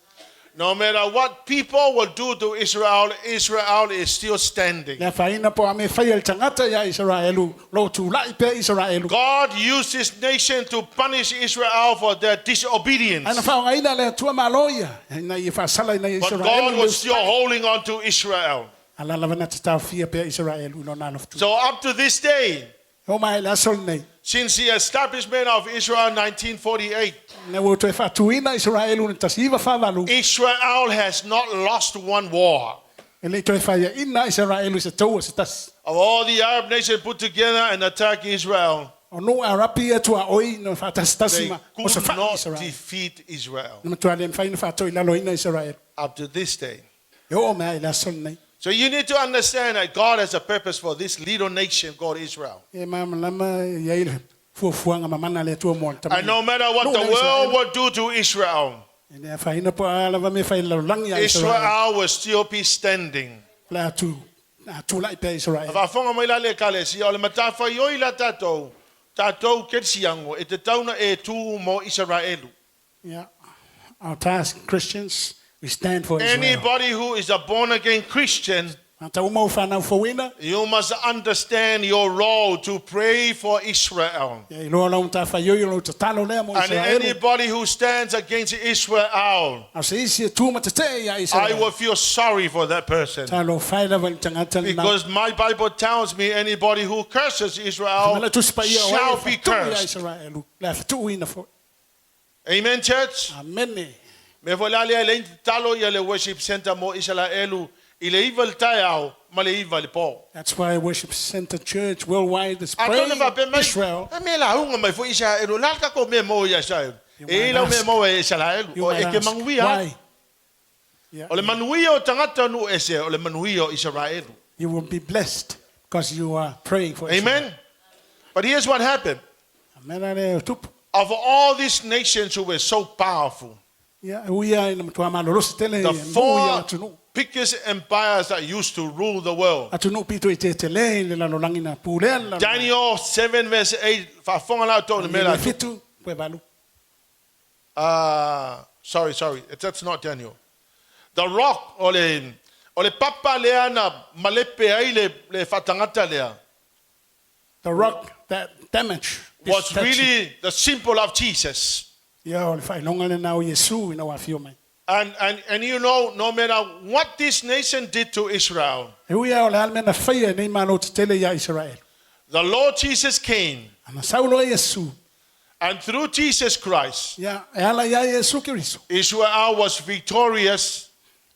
No matter what people will do to Israel, Israel is still standing. Na fa ina po ame fa el tangata ya Israelu lo tu lai pe Israelu. God used this nation to punish Israel for their disobedience. Ana fa ngaina le tu maloya na ia fa sala na But Israel. God was still holding on to Israel. Ala lava na ta fia pe Israelu no na tu. So up to this day, O mai la son nei. since the establishment of Israel in 1948, Na wo to fa tuina Israelu na tasiva fa valu. Israel has not lost one war. Ele to fa ya ina Israelu se to se tas. Of all the Arab nations put together and attack Israel, O no Arabia to oi no fa tas they tasima. O se could fa not Israel. defeat Israel No to ale fa ina fa to ina lo ina Israel. up to this day. Yo mai la son nei. So you need to understand that God has a purpose for this little nation called Israel. E mama lama ya ile fu fuanga mama le tu mo ta. And no matter what the world will do to Israel, Ene fa ina po ala va me fa ila lang ya Israel. Israel will still be standing. La tu lai pe Israel. Fa fonga mai la le kale si ole mata fa yo ila tatou ke siango e te tauna e tu mo Israelu. Yeah. Our task, Christians, we stand for Israel. Anybody who is a born again Christian, Ata umo fa na for wina. you must understand your role to pray for Israel. Ya ilo la unta fa yo lo talo le mo And Israel. anybody who stands against Israel, Au se isi tu mate te ya I Israel. will feel sorry for that person. Talo fa la van tangata na. Because my Bible tells me anybody who curses Israel Mala tu spa ya shall wa be fa tu ya cursed. Israel. La fa tu wina for. Amen, church? Amen. Me volale le talo ya le worship center mo Israelu ile evil tayao male evil po. That's why Worship Center Church worldwide is praying Israel. Me la hunga mai fo Israelu la ka ko me mo ya Israel. E la me mo Israelu You o might e ke ask, manguia. why? Yeah. O le manuia o tangata nu ese o le manuia o Israelu. You will be blessed because you are praying for Israel. Amen. But here's what happened. Amen. Ale tup. Of all these nations who were so powerful, Yeah, we are in the malorosi tele. the We four are to biggest empires that used to rule the world. Atunu pito ite tele le la lolangina pulel. Daniel 7 verse 8 fa fonga la to le mela. Fitu pe balu. Sorry, that's not Daniel. The rock o le papa lea na malepe ai le fatangata lea The rock that damage was really the symbol of Jesus. Yeah, ole fai longa le nau Yesu ina wa fio mai. And you know, no matter what this nation did to Israel, E we are ole almena fai nei malo tele ya Israel. the Lord Jesus came, Ana saulo Yesu. and through Jesus Christ, Ya e ala ya Yesu Kristo. Israel was victorious,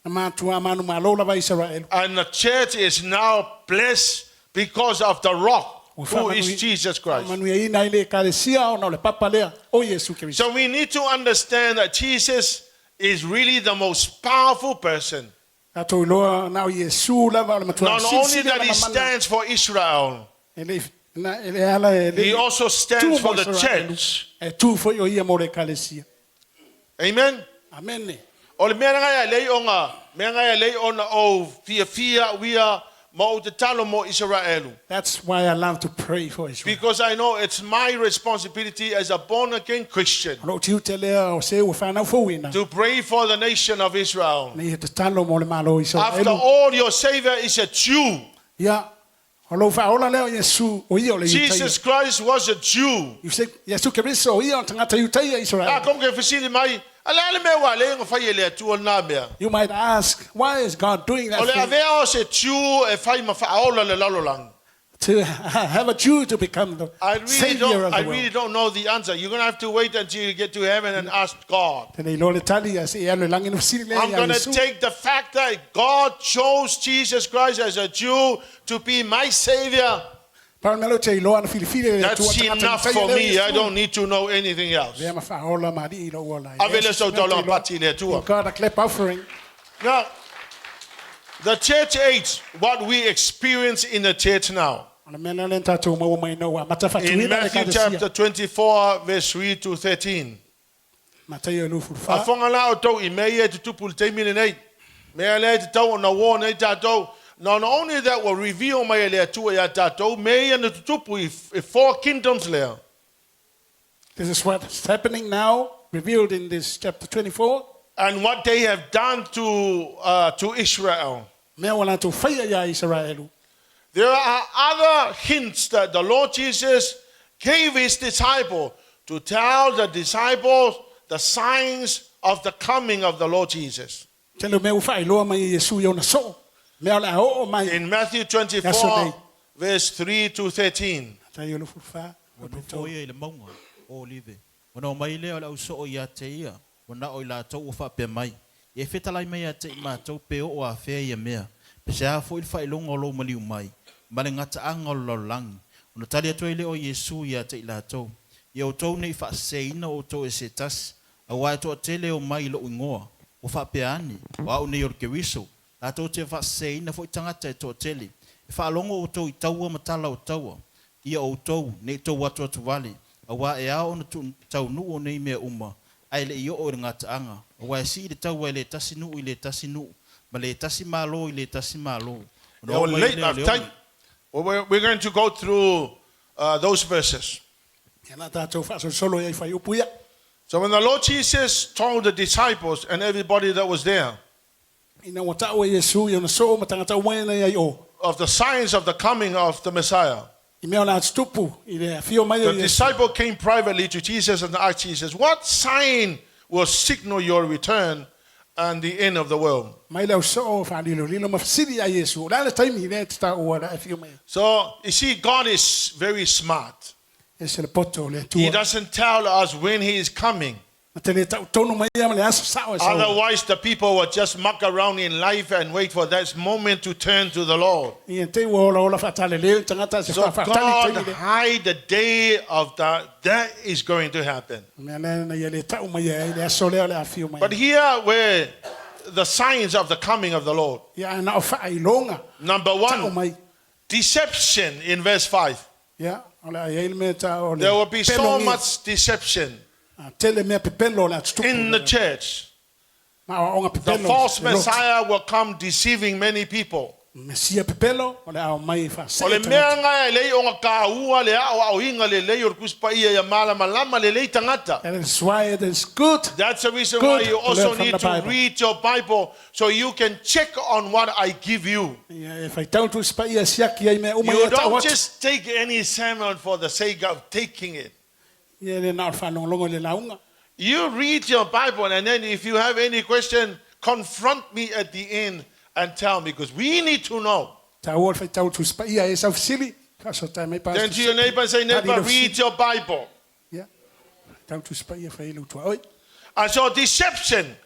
Ma tua manu malo la va Israel. and the church is now blessed because of the rock, who is Jesus Christ. Manu e ina ile kalesia ona ole papa lea o Yesu Kristo. So we need to understand that Jesus is really the most powerful person. Ato loa na Yesu la va ma tua. Not only that he stands for Israel, Ele ala he also stands for the church. E tu foi o ia mo le kalesia. Amen. Amen. O me nga ya lei ona o fia we are mo te talo mo Israel. That's why I love to pray for Israel. Because I know it's my responsibility as a born again Christian Lo tiu te lea o se o whanau fōwina. to pray for the nation of Israel. Nei te talo mo le malo Israel. After all, your Savior is a Jew. Ia, o lo whaola leo Yesu o ia o le Jesus Christ was a Jew. You say, Yesu Keriso o ia o tangata iutaia Israel. Kong ke fasili mai, ala me wa le ngo fai le tu na mea. You might ask, why is God doing that O le thing? avea o se Jew e fai ma fa ola le lalolang. to have a Jew to become the savior of the I world. really don't know the answer. You're going to have to wait until you get to heaven and ask God. I'm going to take the fact that God chose Jesus Christ as a Jew to be my savior. That's enough for me. I don't need to know anything else. God, a clap offering. Now, the church age, what we experience in the church now. In Matthew chapter 24, verse 3 to 13. Not only that will reveal my four kingdoms there. This is what's happening now, revealed in this chapter 24. And what they have done to Israel. There are other hints that the Lord Jesus gave his disciples to tell the disciples the signs of the coming of the Lord Jesus. In Matthew 24, verse 3 to 13. We're going to go through those verses. So when the Lord Jesus told the disciples and everybody that was there of the signs of the coming of the Messiah, the disciple came privately to Jesus and asked Jesus, what sign will signal your return and the end of the world? So, you see, God is very smart. He doesn't tell us when he is coming. Otherwise, the people will just muck around in life and wait for that moment to turn to the Lord. So God hide the day of that is going to happen. But here where the signs of the coming of the Lord. Number one, deception in verse 5. There will be so much deception in the church. The false Messiah will come deceiving many people. That is why it is good. That's the reason why you also need to read your Bible so you can check on what I give you. You don't just take any sermon for the sake of taking it. You read your Bible, and then if you have any question, confront me at the end and tell me, because we need to know. Then to your neighbor and say, neighbor, read your Bible. And so deception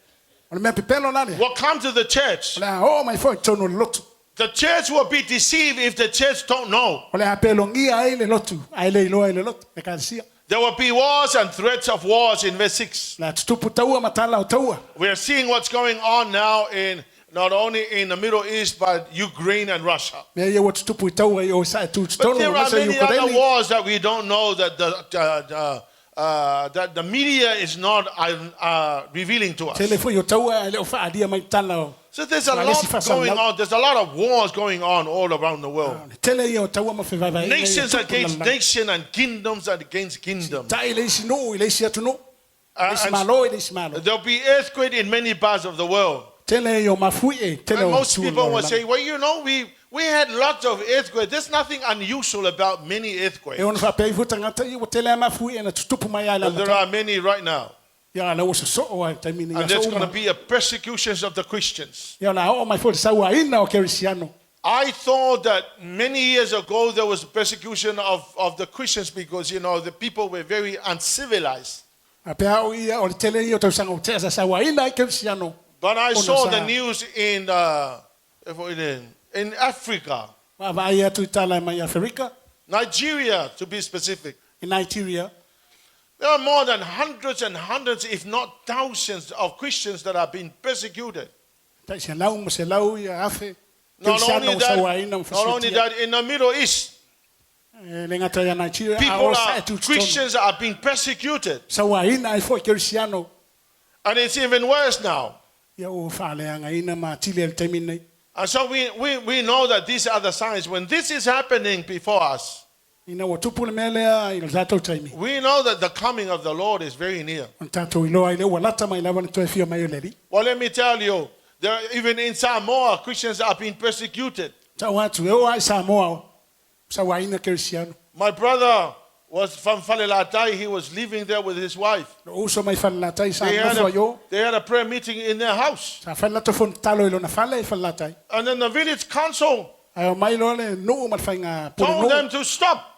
will come to the church. The church will be deceived if the church don't know. There will be wars and threats of wars in verse 6. We are seeing what's going on now in not only in the Middle East, but Ukraine and Russia. But there are many other wars that we don't know that the media is not revealing to us. So there's a lot going on. There's a lot of wars going on all around the world. Nations against nations and kingdoms against kingdoms. There'll be earthquake in many parts of the world. And most people will say, well, you know, we had lots of earthquakes. There's nothing unusual about many earthquakes. There are many right now. And there's going to be a persecution of the Christians. I thought that many years ago there was persecution of the Christians because, you know, the people were very uncivilized. But I saw the news in Africa, Nigeria to be specific. In Nigeria, there are more than hundreds and hundreds, if not thousands, of Christians that have been persecuted. Not only that, in the Middle East, Christians are being persecuted. And it's even worse now. And so we know that these are the signs. When this is happening before us, we know that the coming of the Lord is very near. Well, let me tell you, even in Samoa, Christians are being persecuted. My brother was from Falelatai. He was living there with his wife. They had a prayer meeting in their house. And then the village council told them to stop.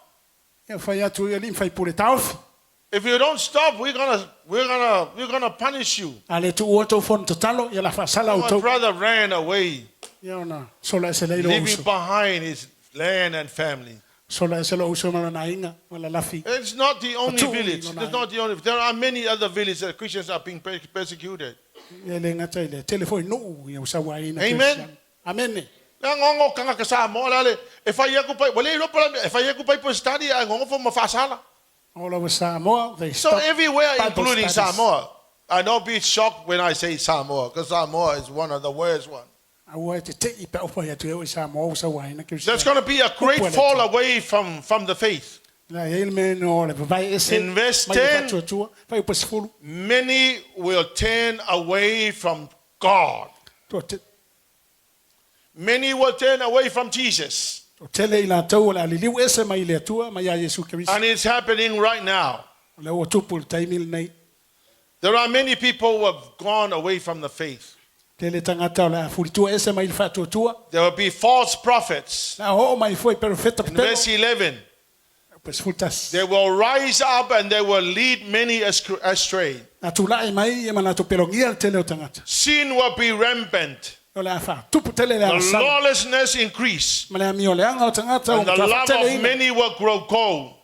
If you don't stop, we're gonna punish you. My brother ran away, leaving behind his land and family. It's not the only village. It's not the only. There are many other villages that Christians are being persecuted. Amen. Amen. If I study, all over Samoa, so everywhere, including Samoa. I don't be shocked when I say Samoa, because Samoa is one of the worst ones. There's going to be a great fall away from the faith. In verse 10, many will turn away from God. Many will turn away from Jesus. And it's happening right now. There are many people who have gone away from the faith. There will be false prophets. In verse 11, they will rise up and they will lead many astray. Sin will be rampant. The lawlessness increase. And the love of many will grow cold.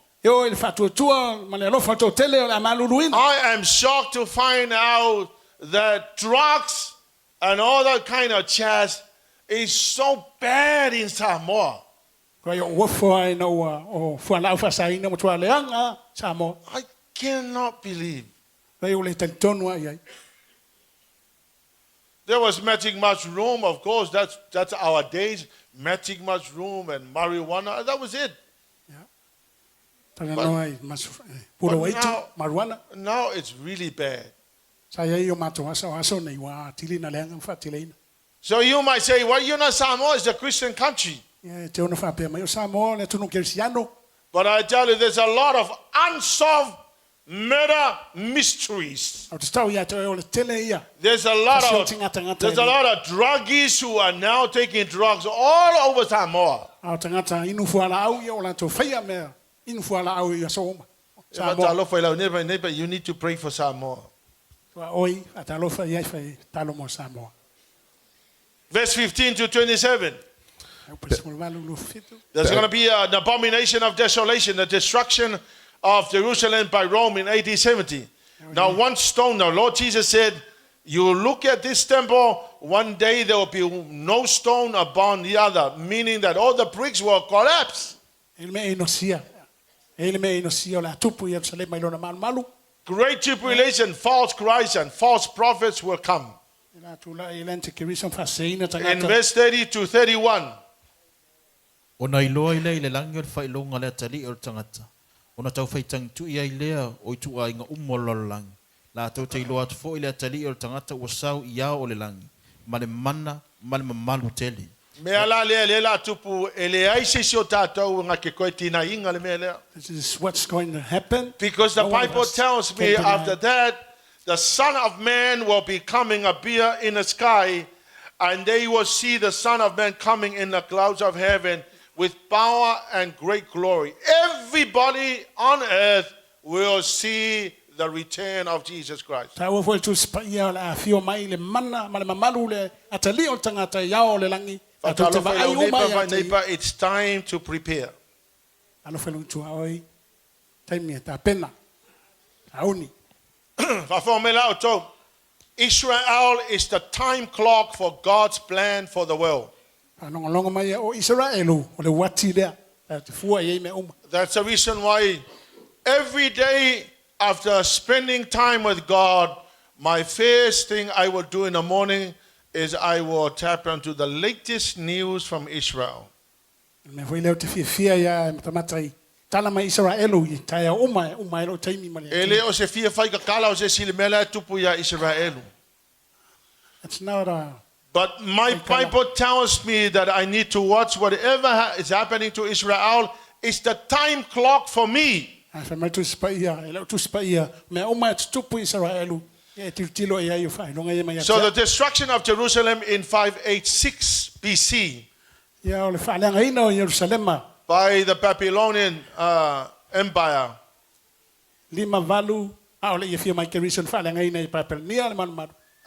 I am shocked to find out that drugs and all that kind of jazz is so bad in Samoa. I cannot believe. There was magic mushroom, of course, that's our days. Magic mushroom and marijuana, that was it. But now it's really bad. So you might say, well, you know, Samoa is a Christian country. But I tell you, there's a lot of unsolved murder mysteries. There's a lot of druggies who are now taking drugs all over Samoa. You need to pray for Samoa. Verse 15 to 27. There's going to be an abomination of desolation, the destruction of Jerusalem by Rome in AD 70. Now one stone, the Lord Jesus said, you look at this temple, one day there will be no stone upon the other, meaning that all the bricks will collapse. Great tribulation, false Christ and false prophets will come. In verse 30 to 31. Ona tau faitang tu ia ilea o tu ai nga umololang la tau te loa tu fo ile tali o tangata o sau ia o le langi male mana male mamalu teli me ala le la tupu ele ai se so tatou nga ke koitina inga le mele. This is what's going to happen, because the Bible tells me after that the Son of Man will be coming appear in the sky, and they will see the Son of Man coming in the clouds of heaven with power and great glory. Everybody on earth will see the return of Jesus Christ. Ta wo tu spaia la fio mai le mana ma le mamalu le atali o tangata yao le langi. It's time to prepare. Ano felu tu ai time ta pena. Auni. Israel is the time clock for God's plan for the world. Ano mai o Israelu o le wati le ta fu ai me That's the reason why every day after spending time with God, my first thing I will do in the morning is I will tap into the latest news from Israel. Me foi le te fia ya tamatai. Tala mai Israelu ta ya uma lo taimi mali. Ele o se fia fai ka kala o se silemela tupu ya Israelu. It's not a But my Bible tells me that I need to watch whatever is happening to Israel. It's the time clock for me. So the destruction of Jerusalem in 586 BC by the Babylonian Empire.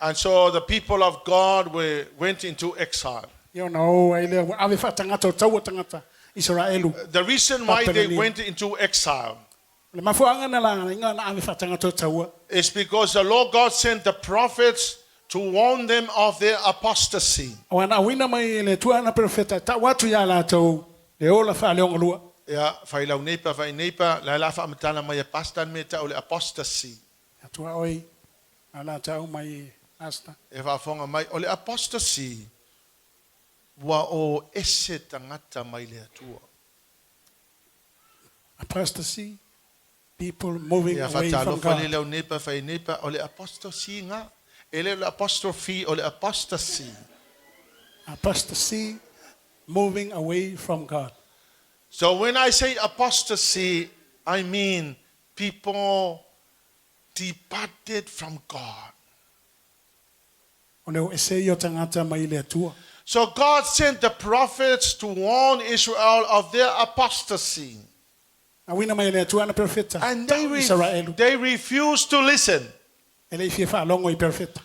And so the people of God went into exile. The reason why they went into exile is because the Lord God sent the prophets to warn them of their apostasy. Ja, failau nepa vai nepa la la fa matana mai pastan meta ole apostasy. E va fonga mai ole apostasy wa o ese tangata mai le atua. Apostasy, people moving away from God. Lau nepa fai nepa ole apostasy nga. Ele le apostrophe ole apostasy. Apostasy, moving away from God. So when I say apostasy, I mean people departed from God. So God sent the prophets to warn Israel of their apostasy. And they refused to listen.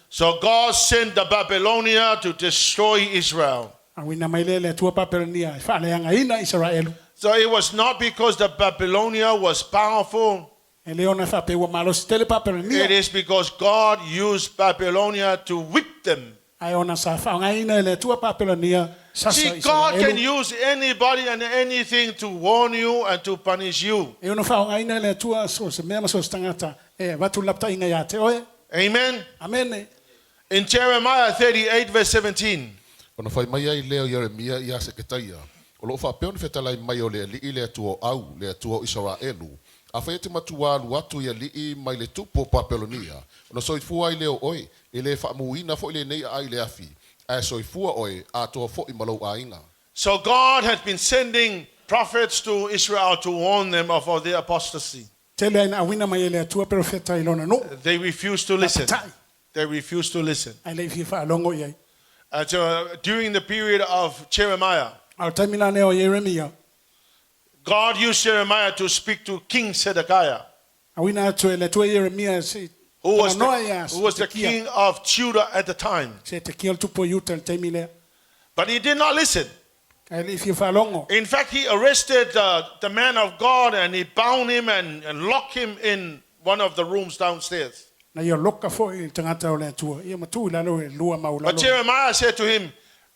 So God sent the Babylonians to destroy Israel. So it was not because the Babylonia was powerful. It is because God used Babylonia to whip them. See, God can use anybody and anything to warn you and to punish you. Amen. Amen. In Jeremiah 38 verse 17. O fa peon fetalai mai o le li le tu au le tu Israelu a fa te matua lu atu ya li mai le tupo Babilonia no soifua i le oi ile fa muina fo ile nei ai le afi a soifua oi a to fo I malo ainga. So God had been sending prophets to Israel to warn them of their apostasy. They refused to listen. They refused to listen. And so during the period of Jeremiah, God used Jeremiah to speak to King Zedekiah, who was the king of Judah at the time. But he did not listen. In fact, he arrested the man of God and he bound him and locked him in one of the rooms downstairs. But Jeremiah said to him,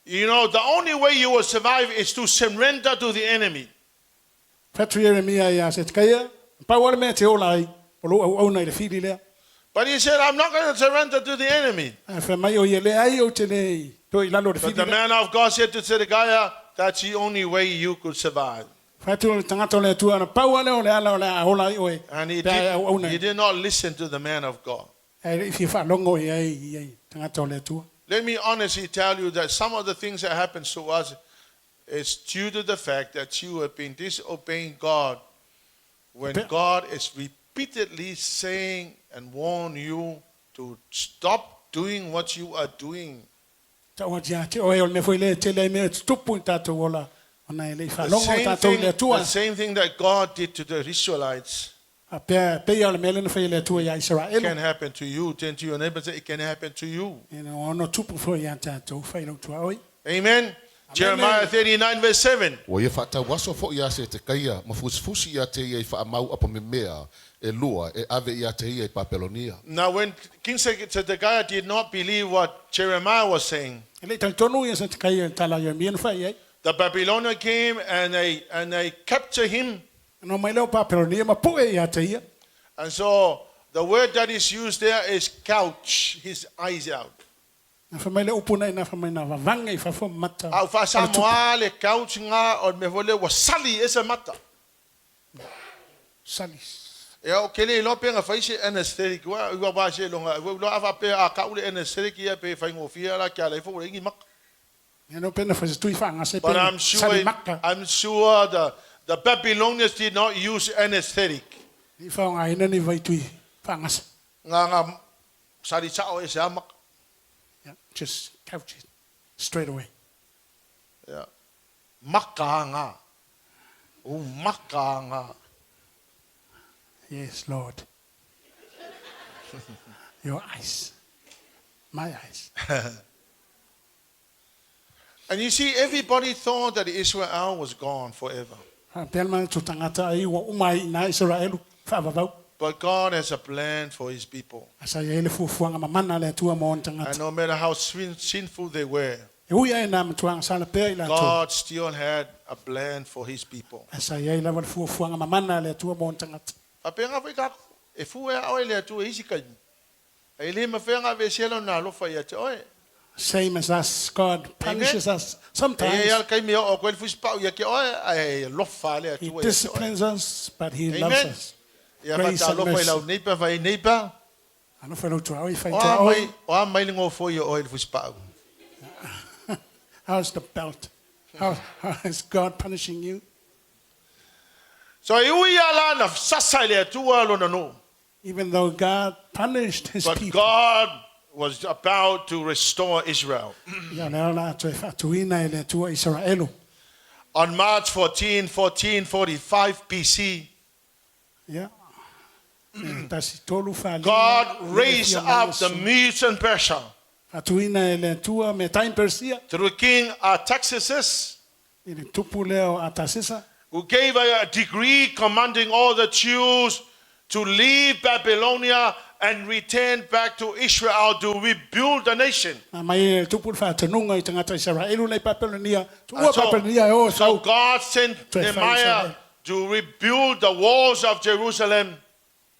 you know, the only way you will survive is to surrender to the enemy. But he said, I'm not going to surrender to the enemy. But the man of God said to Zedekiah, that's the only way you could survive. And he did not listen to the man of God. Let me honestly tell you that some of the things that happen to us is due to the fact that you have been disobeying God when God is repeatedly saying and warn you to stop doing what you are doing. Tawa dia te oe o me foi le te le me tupu tato ola ona ele fa The longo same, tato thing, le tua the same thing that God did to the Israelites a pe o le mele no foi le tua ya Israel can happen to you. Turn to your neighbor and say, it can happen to you. ono tupu foi ya tato fai lo tua oi Amen. Jeremiah 39 verse 7. Wa ia whata waso fo ia se te kaia, ma fusi ia te ia i wha mau apa me mea, e lua, e ave ia te ia i Papelonia. Now when King Zedekiah did not believe what Jeremiah was saying, ele tan tonu ia se te kai tala ia mien fai ai the Babylonians came and they captured him. no mai leo Papelonia ma pu ia te ia And so the word that is used there is couch his eyes out. na fa mai le upuna ina fa mai na vanga I fa fo mata Au fa Samoan le couch nga o me vole wasali esa mata. salis E o kele lo pe nga faise anesthetic wa ba se lo nga lo ava pe a ka ule anesthetic ia pe fa ngofia la ka le fo ngi mak. no pena fa tu fa nga se But pe I'm sure the Babylonians did not use anesthetic. ni fa nga ina ni vai tui fa nga Nga sari chao esa mak. yeah, just couch it straight away Yeah. Makanga. O makanga. yes Lord your eyes my eyes And you see, everybody thought that Israel was gone forever. Pelman tu tangata ai wa umai na Israel fa vavau But God has a plan for his people. asa ele fu fuanga mamana le tua mo And tangata no matter how sinful they were, e ui ai na mtuanga sala pe ila to God still had a plan for his people. asa ele wa fu fuanga mamana le tua mo tangata Apenga fika e fu e o ele tu isi kai. E le mafenga ve selo na lo fa ya te oe. same as us God punishes us E sometimes ya kai me o ko fu spa ya ke oe ai lo fa le he tu e. disciplines us but he loves Amen. us Ya Grace fa and lo fa mercy. la neipa vai neipa. ano fa lo tua oi fa O tua oi a mai ngo fo yo oe fu spa. how's the belt how is God punishing you So e ui ala na sasa le tu lo na no. even though God punished his But people God was about to restore Israel. ya le ona tu fa tuina ele tua Israelu On March 14, 1445 BC, yeah tasi tolu fa God raised up the Medes and Persia atuina ele tua me time Persia through King Artaxerxes, ili tupu leo atasisa who gave a decree commanding all the Jews to leave Babylonia and return back to Israel to rebuild the nation. na mai tupu fa tenunga I tangata Israelu nei Papelonia tua And so- Papelonia o So sau God sent Nehemiah to rebuild the walls of Jerusalem.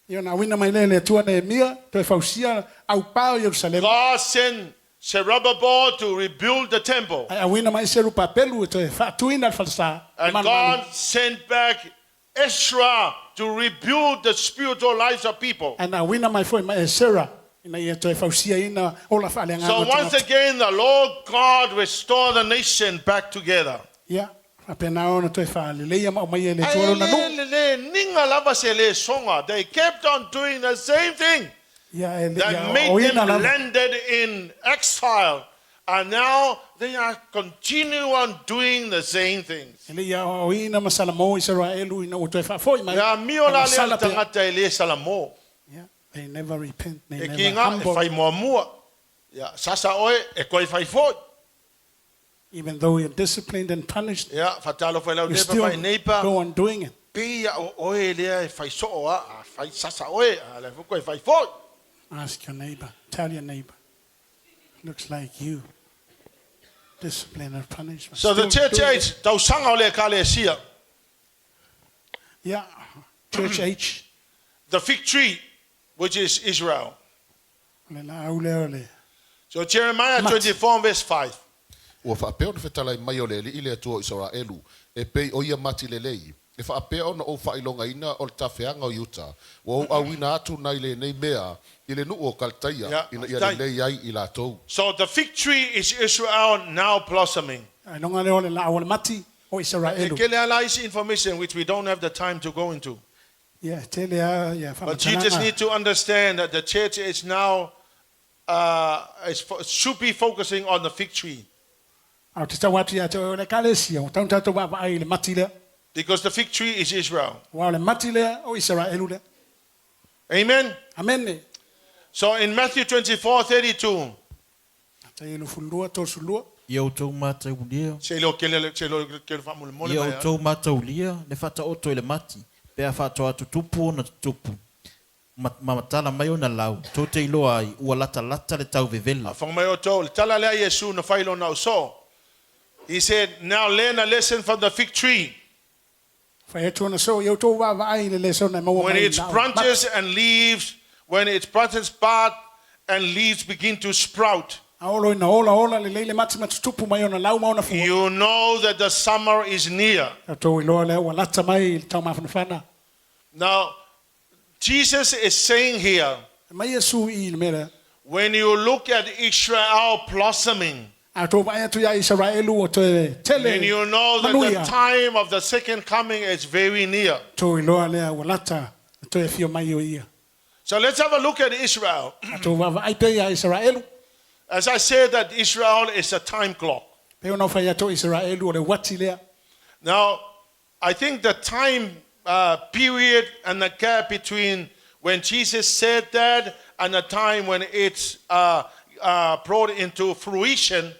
Yo na wina mai lele tua Nehemia to fausia au pau Jerusalem God sent Zerubbabel to rebuild the temple. ai wina mai seru papelu to fa tuina falsa And God sent back Ezra to rebuild the spiritual lives of people. ana wina mai foi mai Sarah ina ia to fausia ina ola fa lenga So once again, the Lord God restored the nation back together. ya apena ona to fa le ma mai ele tua na no They kept on doing the same thing ya ele that ya made oina them la landed in exile. And now they are continuing on doing the same things. ele ya oina masala mo Israelu ina o to fa foi mai Ya miola le Masala pe- tangata ele salamo. yeah they never repent they E never kinga e humble fai mua mua. Ya sasa oe e koi fai foi. even though you're disciplined and punished Ya fatalo fai lau you nepa still fai neipa. go on doing it Pia oe lea e fai so a fai sasa oe a le fuko e fai foi. ask your neighbor tell your neighbor looks like you discipline and punishment So the Still church doing age tau sanga o le kale sia. it. yeah church age The fig tree, which is Israel. le la ule ole So Jeremiah 24 verse 5. Ua whaapea ona whetalai mai o le li ile atua o Israelu, e pei o ia mati le lei. E whaapea ona o whailonga ina o le tawhianga o Utah. Ua o awina atu nai le nei mea, i le nuu o Kaltaia, Yeah, ina ia le lei ai i lātou. So the fig tree is Israel now blossoming. ai longa le ole la ole mati o Israelu Kele ala is information which we don't have the time to go into. yeah tele ya But you just need to understand that the church is now should be focusing on the fig tree. Au te tau atu ia te o le kalesia, o tau tātou wa ai le mati lea. Because the fig tree is Israel. Wa le mati lea o Israelu lea. Amen. Amen ne. So in Matthew 24:32, Ta ilu fulua to sulua. Ia tau matau lia. se lo ke famule mole Ia mai. tau matau lia. Le fata oto le mati. Pea fata atu tupu na tupu. Mamatala mai o na lau. Tō te iloa ai ua lata le tau vevela. Fong mai o to tala lea Yesu na failo na so. He said, now learn a lesson from the fig tree. Fa e tōna so, iau tō wa ai le leso na maua When mai its na o branches and leaves, when its branches bud and leaves begin to sprout, Aolo ina ola le leile mati tupu mai ona lau mauna fua. you know that the summer is near. Tō iloa lea ua lata mai tau mawhanawhana. Now, Jesus is saying here, Mai Yesu i le mera. when you look at Israel blossoming, A tō mai atu ia Israelu o tō tele. and you know that manuia. the time of the second coming is very near. Tō iloa lea ua lata. Tō e fio mai o ia. So let's have a look at Israel. A tō wa ai pe ia Israelu. As I said, that Israel is a time clock. Pe ona whai ato Israelu o le wati lea. Now, I think the time period and the gap between when Jesus said that and the time when it's brought into fruition,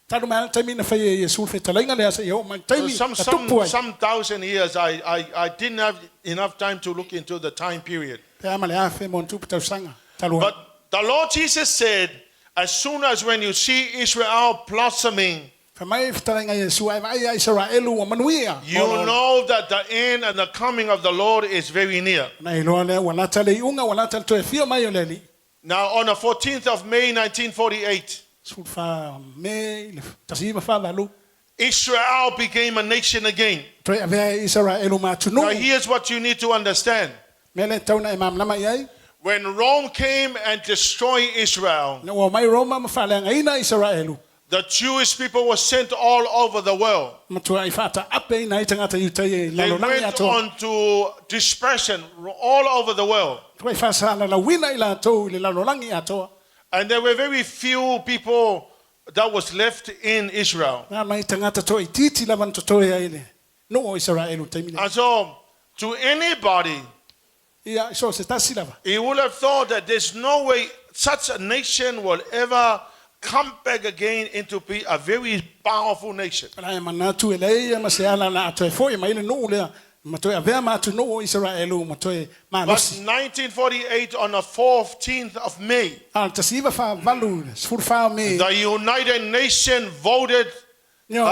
Tadu mai taimi na whai e Yesu whi talainga lea sa iho. Mai taimi ka tupu ai. some thousand years, I didn't have enough time to look into the time period. Pe ama le a whi mon tupu tau sanga. Talu But the Lord Jesus said, as soon as when you see Israel blossoming, Wha mai whi talainga Yesu ai vai Israelu o manuia. you know that the end and the coming of the Lord is very near. Na iloa lea ua lata le iunga ua lata le tō e fio mai o le li. Now, on the 14th of May, 1948, Sul wha me le tasiva wha lalu. Israel became a nation again. Tō e avea Israelu ma tunu. Now, here's what you need to understand. Mele tauna e mamlama iai. When Rome came and destroyed Israel, Na ua mai Roma ma whalenga ina Israelu. the Jewish people were sent all over the world. Matua i whata ape ina i tangata iutai e They lalonangi went atoa. on to dispersion all over the world. Tua i whasana la wina i la atou i le lalonangi atoa. And there were very few people that was left in Israel. Nga mai tangata toa i titi lawan to toe ai le. No o Israelu taimile. And so, to anybody, Ia so se tasi lava. he would have thought that there's no way such a nation will ever come back again into be a very powerful nation. Ala e manatu e lei ma se ala na atoe foi ma ile no lea. Ma toe avea ma atu no o Israelu ma toe ma But nosi. 1948, on the 14th of May, Al tasiva wha valu sfur wha me. the United Nations voted Nio,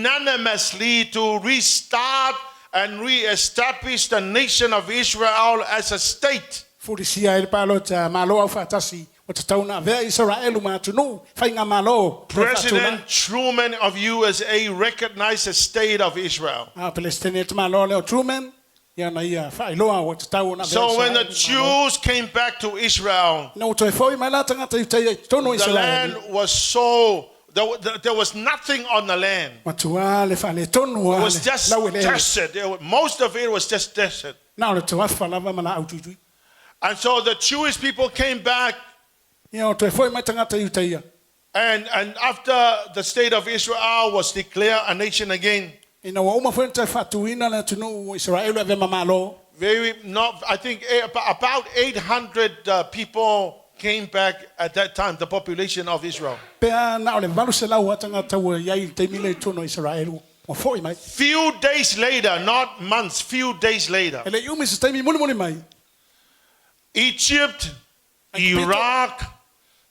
unanimously to restart and re-establish the nation of Israel as a state. furi sia e palo ta malo au fatasi. O te tauna avea Israelu ma atu no. Whainga malo. President Truman of USA recognized the state of Israel. Palestine te malo leo Truman. Ia na ia whailoa o te tau na So when the Jews came back to Israel, no toi foi mai la tangata i te tono the land Israel. was so, there was nothing on the land. Matua le fa le tono It was just desert. Most of it was just desert. Na le tua fa lava mana au tutu. And so the Jewish people came back, Ia toi foi mai tangata i te ia. and after the state of Israel was declared a nation again, Ina wa uma foi te fatuina le tunu Israel ave mamalo. I think about 800 people came back at that time, the population of Israel. Pea na le valu se lau tangata wa ia te mile tono Israel. Mo foi mai. Few days later, not months, few days later, Ele umi se te mi muli mai. Egypt, Iraq,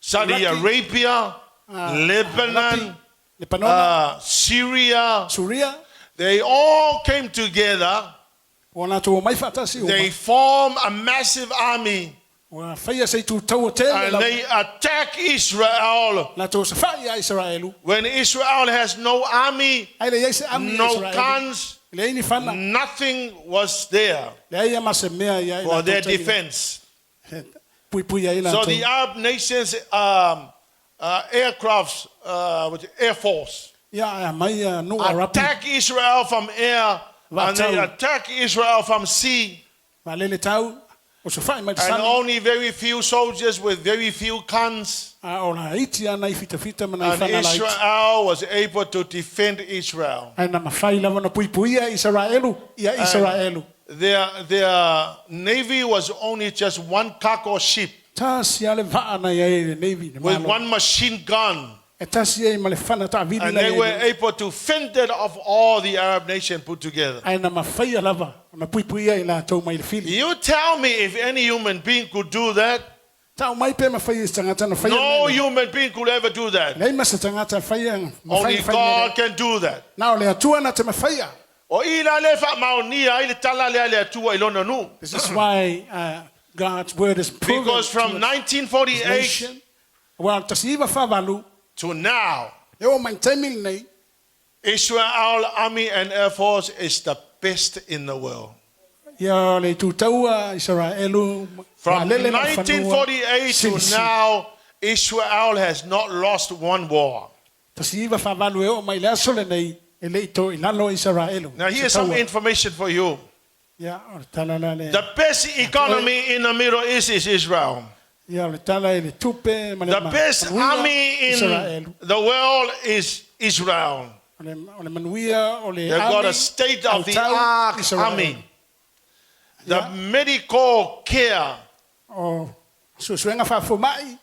Saudi Arabia, Lebanon, Lebanon, Syria, Suria. they all came together. Ona tu mai fatasi. They formed a massive army Wa faia se tu tau te and they attacked Israel. La tu se faia Israelu. When Israel has no army, Ai le ia se ami no Israel. guns, Le ini fana. nothing was there Le ia ma se mea ia. for their defense. Pui pui ia ila. So the Arab nations' aircrafts, with the Air Force, Ia mai no Arapi. attack Israel from air and they attack Israel from sea. Ma le tau. O se whae mai te and sani. only very few soldiers with very few guns. O na iti ana I fita mana I And whana la iti. Israel was able to defend Israel. Ai na mawhai lava na puipuia Israelu. Ia Israelu. Their navy was only just one cargo ship Ta siale vaa na ia e Navy. with one machine gun. E tasi e ma le whana ta vidi And la they ia. were able to fend it off all the Arab nations put together. Ai na mawhai lava. Na puipuia I la tau mai le fili. You tell me if any human being could do that. Tau mai pe mawhai is tangata na whai. No human being could ever do that. Nei masa tangata whai. Only God can do that. Na o le atua na te mawhai. O ina le fa maonia ile tala le atua ilona nu. This is why God's word is proven. Because from to his 1948 nation. Well, tasiva whavalu. to now, E o mai taiming nei. Israel Army and Air Force is the best in the world. Ia le tutaua Israelu. From malele na whanua. 1948 to Sisi. now, Israel has not lost one war. Tasiva whavalu e o mai le asole nei. E le ito ilalo Israelu. Now here's some information for you. Ia o le tala la le. The best economy in the Middle East is Israel. Ia o le tala e le tupe. ma le The ma- best manuia army in Israelu. the world is Israel. O le manuia o le They've got a army, state-of-the-art autau Israel. army. The Yeah. medical care. O suenga whafumai.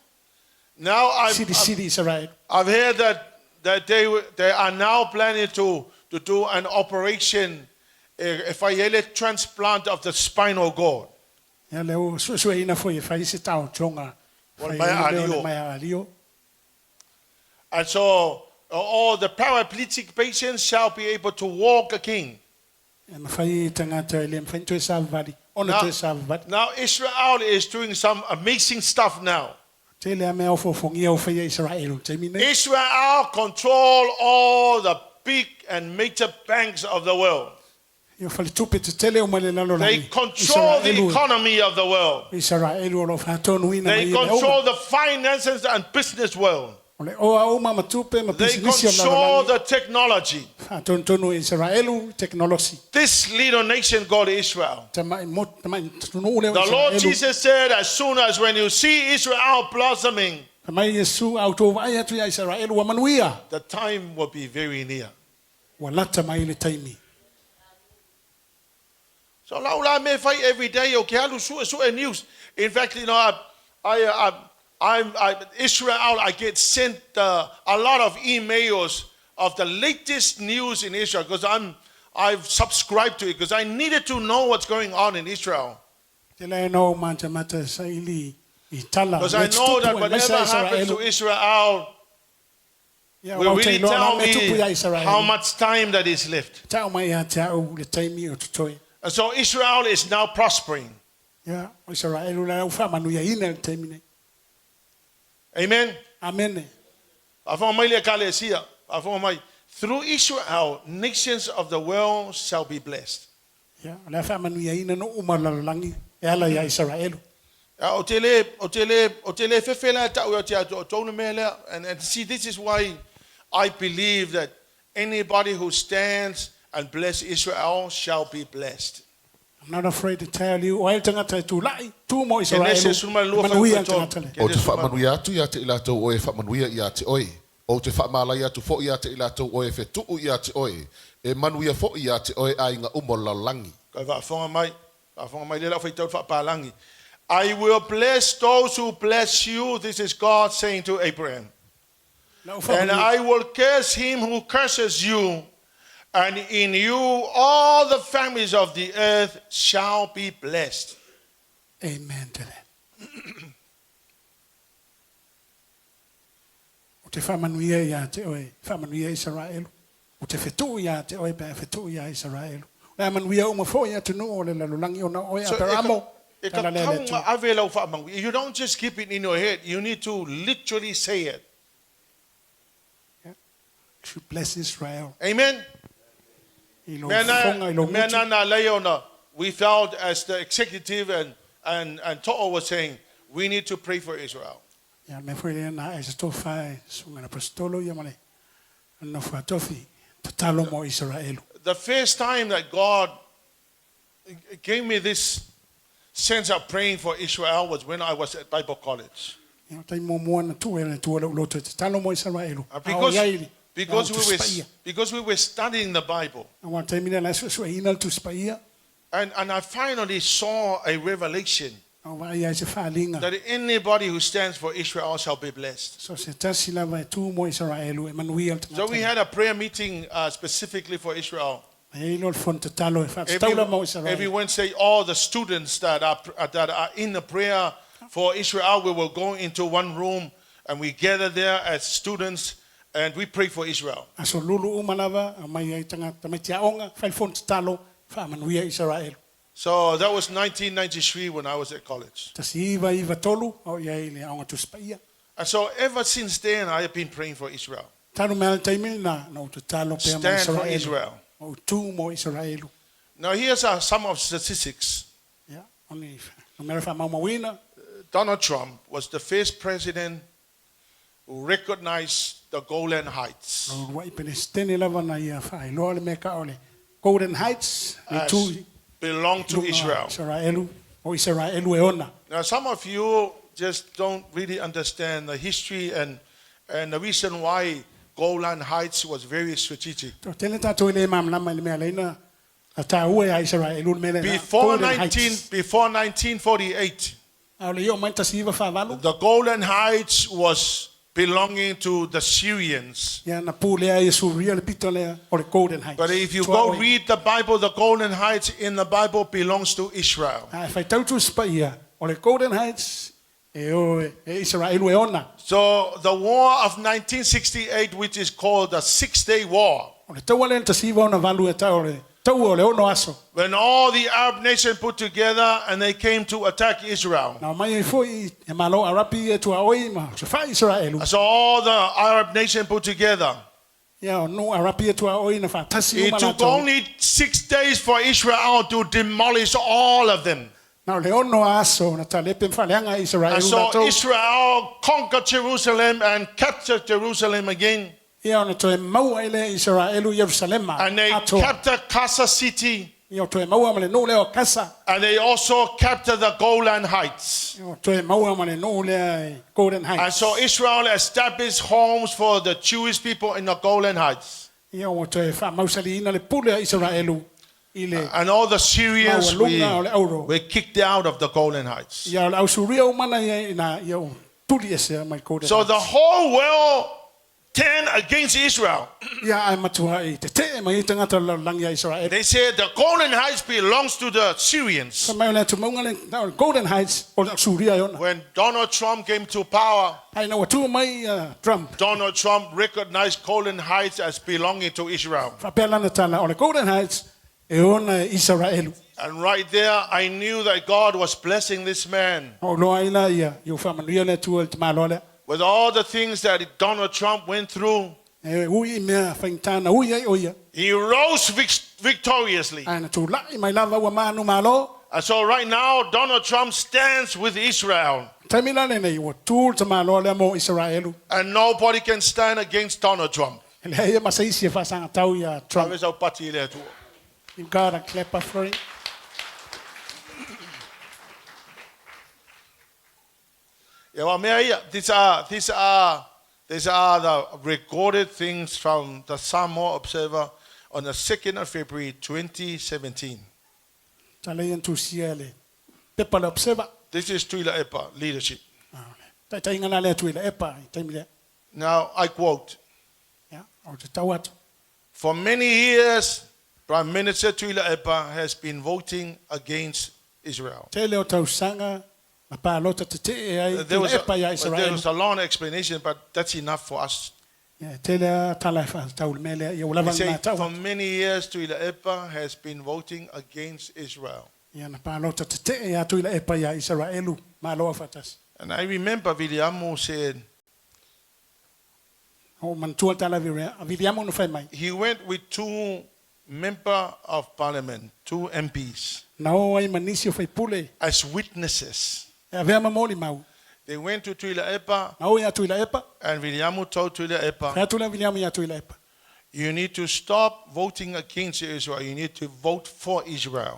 Now City Israel. I've heard that they are now planning to do an operation, if I yell it, transplant of the spinal cord. Ia leo sueina foi e whai se tau tonga. Wal Whai mai leo alio. le mai alio. And so all the paraplegic patients shall be able to walk again. E ma whai tangata e le mwhain tue sa vali. Ona Now, tue sa vali. now Israel is doing some amazing stuff now. Te lea mea o fofongia o whai Israel. Te mine. Israel control all the big and major banks of the world. Ia whale tupe te tele o male lalo They langi. control the Israelu. economy of the world. Israel o lo whatonu ina mai They i le control auma. the finances and business world. O le oa auma ma tupe ma They pisinisi o control lalo langi. the technology. Whatonu Israelu technology. This little nation called Israel. Te mai tunu ule o The Lord Israelu. Jesus said, as soon as when you see Israel blossoming, Te mai Yesu au tō vai atu ia Israelu wa manuia. the time will be very near. Wa lata mai le taimi. So laula me fight every day. Okay, halu su news. In fact, you know, I'm Israel. I get sent a lot of emails of the latest news in Israel because I've subscribed to it because I needed to know what's going on in Israel. Te lea no manta mata sa ili I tala. Because I know that whatever happens to Israel will really tell me how much time that is left. Tau mai a te au le taimi o tutoi. And so Israel is now prospering. Ia, o Israelu la au whamanuia ina le taimi nei. Amen. Amene. Through Israel, nations of the world shall be blessed. Ia, le whamanuia ina no umalalalangi. E ala ia Israelu. And see, this is why I believe that anybody who stands and bless Israel shall be blessed. I'm not afraid to tell you. O el tangata tu lai, tu mo Israelu. Manuia tangata le. O te whamanuia atu ia te ilatou oe whamanuia ia te oe. O te whamalai atu fo ia te ilatou oe whetuu ia te oe. E manuia fo ia te oe a inga umolalangi. I will bless those who bless you. This is God saying to Abraham. And I will curse him who curses you. And in you all the families of the earth shall be blessed. Amen to that. O te whamanuia ia te oe, whamanuia Israelu. O te whetuu ia te oe, pēr whetuu ia Israelu. Lea manuia uma fo ia tunu o le lalulangi o na oe a peramo. You don't just keep it in your head. You need to literally say it. Yeah. To bless Israel. Amen. We felt as the executive and To'o was saying, we need to pray for Israel. Yeah, me foi na e sto fai sunga na apostolo ia male. No fa tofi tatalo mo Israel. The first time that God gave me this sense of praying for Israel was when I was at Bible college. Tai mo mo na tu ele tu lo te talo mo Israel. Because we were studying the Bible. Want tai mina la so ina tu spaia. And I finally saw a revelation that anybody who stands for Israel shall be blessed. So we had a prayer meeting specifically for Israel. Every Wednesday, all the students that are in the prayer for Israel, we will go into one room and we gather there as students and we pray for Israel. So that was 1993 when I was at college. And so ever since then, I have been praying for Israel. Stand for Israel. Now here's some of statistics. Donald Trump was the first president who recognized the Golan Heights. Golden Heights belong to Israel. Now some of you just don't really understand the history and the reason why Golan Heights was very strategic. Before 1948, the Golan Heights was belonging to the Syrians. But if you go read the Bible, the Golan Heights in the Bible belongs to Israel. So the war of 1968, which is called the 6-Day War, when all the Arab nations put together and they came to attack Israel. So all the Arab nations put together. It took only 6 days for Israel to demolish all of them. And so Israel conquered Jerusalem and captured Jerusalem again. And they captured Gaza City. And they also captured the Golan Heights. And so Israel established homes for the Jewish people in the Golan Heights. And all the Syrians were kicked out of the Golan Heights. So the whole world turned against Israel. They said the Golan Heights belongs to the Syrians. When Donald Trump came to power, Donald Trump recognized Golan Heights as belonging to Israel. And right there, I knew that God was blessing this man. With all the things that Donald Trump went through, he rose victoriously. And so right now, Donald Trump stands with Israel. And nobody can stand against Donald Trump. Give God a clap for him. These are the recorded things from the Samoan Observer on the 2nd of February 2017. This is Tuila Epa leadership. Now I quote, for many years, Prime Minister Tuila Epa has been voting against Israel. There was a long explanation, but that's enough for us. He said, for many years, Tuila Epa has been voting against Israel. And I remember Leauma said, he went with 2 members of parliament, 2 MPs, as witnesses. They went to Tuila Epa, and Leauma told Tuila Epa, you need to stop voting against Israel. You need to vote for Israel.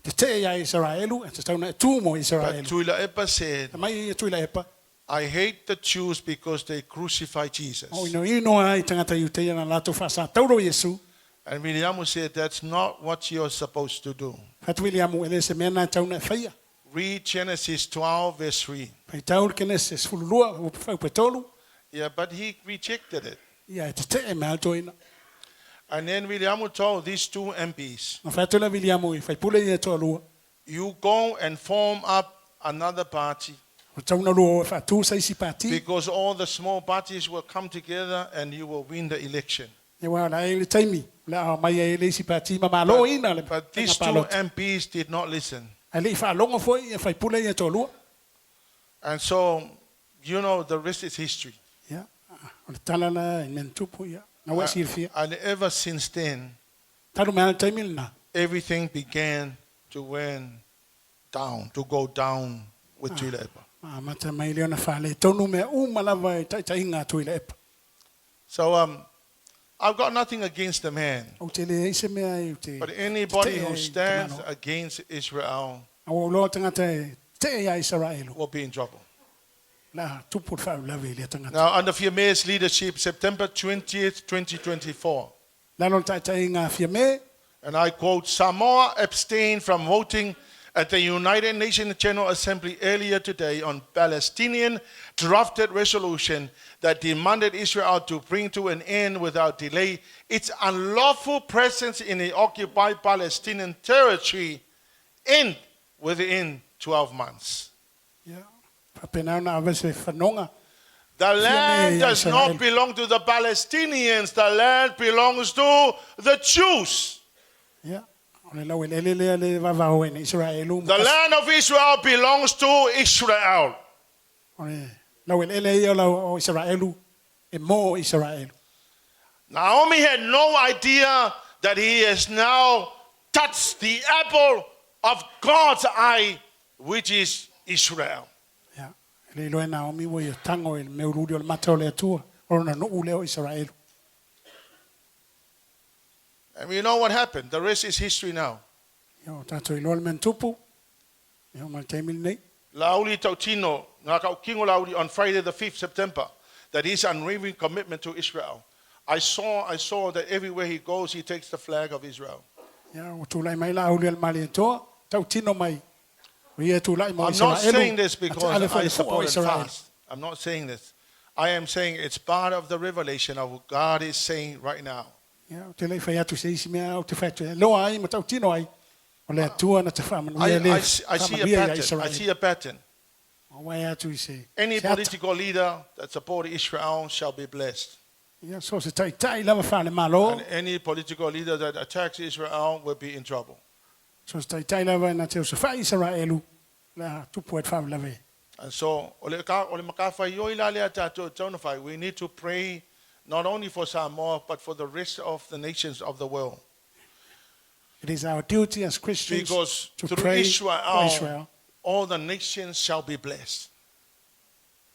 Te te ia Israelu, te tauna tu mo But Israelu. Leaupepe said, Mai tu Leaupepe. I hate the Jews because they crucified Jesus. O ino ai tangata Iutea na lato whasa tauro Yesu. And William said, that's not what you're supposed to do. Hatu Williamu ele se mena tauna whaia. Read Genesis 12, verse 3. Pai taur kene se fululua o whau petolu. Yeah, but he rejected it. Ia te te e mea toina. And then William told these two MPs, Na whaatula Williamu I whai pule ia toa lua. you go and form up another party, O tauna lua o whaatu sa isi pati. because all the small parties will come together and you will win the election. Ia wā la e le taimi. La mai e le isi pati ma malo ina le. But these two palota. MPs did not listen. Ai le I whaalonga foi ia whai pule ia toa lua. And so, you know, the rest is history. Ia. O le talana I men tupu ia. Na wa sirfia. And ever since then, Taru mea le taimi le na. everything began to go down with Leaupepe. Ma mata mai leo na whale tonu mea umalawa e tai ngā tui le epa. So I've got nothing against the man. O te le eise mea I te. But anybody te who e stands te mano. against Israel O loa tangata e te e a Israelu. will be in trouble. La tupu whau lawe le tangata. Now, under Fiame's leadership, September 20th, 2024, Lalo tai ngā whia me. and I quote, Samoa abstained from voting at the United Nations General Assembly earlier today on Palestinian drafted resolution that demanded Israel to bring to an end without delay its unlawful presence in the occupied Palestinian territory end within 12 months. Ia. Papenau na awa se whanonga. The land does not belong to the Palestinians. The land belongs to the Jews. Ia. O le lau e lele lea le wawao e na Israelu. The land of Israel belongs to Israel. O le lau e lele ia lau o Israelu. E mo Israelu. Naomi had no idea that he has now touched the apple of God's eye, which is Israel. Ia. Le loe na omi wo i tango e me ururi o le matao le atua. O na no ule o Israelu. And we know what happened. The rest is history now. Ia o tato I loa le men tupu. Ia o ma teimili nei. Lauli Tautino, ngā kaukingo Lauli on Friday the 5th September, that his unwavering commitment to Israel. I saw that everywhere he goes, he takes the flag of Israel. Ia o tūlai mai la ule al mali toa. Tau tino mai. O ia tūlai mo I'm Israelu. not saying this because Ate ale fo I le support fo and Israel. fast. I'm not saying this. I am saying it's part of the revelation of what God is saying right now. Ia o te lei whai atu se isi mea o te whai atu. Loa ai mo tau tino ai. O le atua na te whamanuia le. I see a pattern. O wai atu I se. Any se ata. political leader that supports Israel shall be blessed. Ia so se tai lava whale malo. And any political leader that attacks Israel will be in trouble. So se tai lava na te o se whai Israelu. La tupu et whau lave. And so, ole makawhai ioi la lea tātou taunawhai, we need to pray not only for Samoa, but for the rest of the nations of the world. It is our duty as Christians Because to through pray Israel, for Israel. all the nations shall be blessed.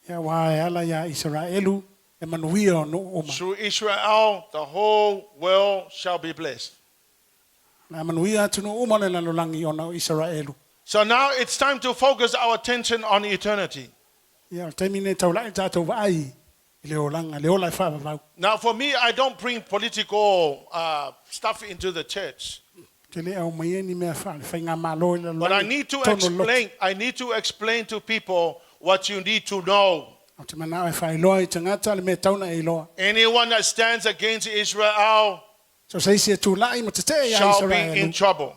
Ia wā e ala ia Israelu e manuia o no oma. Through Israel, the whole world shall be blessed. Na manuia atu no oma le lalolangi o na Israelu. So now it's time to focus our attention on eternity. Ia o taimine taulai tātou waai I le olanga, le ola e whawawau. Now, for me, I don't bring political stuff into the church. Te lea o mai ni mea whale, whai ngā malo I But I need to explain to people what you need to know. O te manao e whai loa I tangata le mea tauna e loa. Anyone that stands against Israel So se isi e tūlai mo te te ia shall be in Israelu. trouble.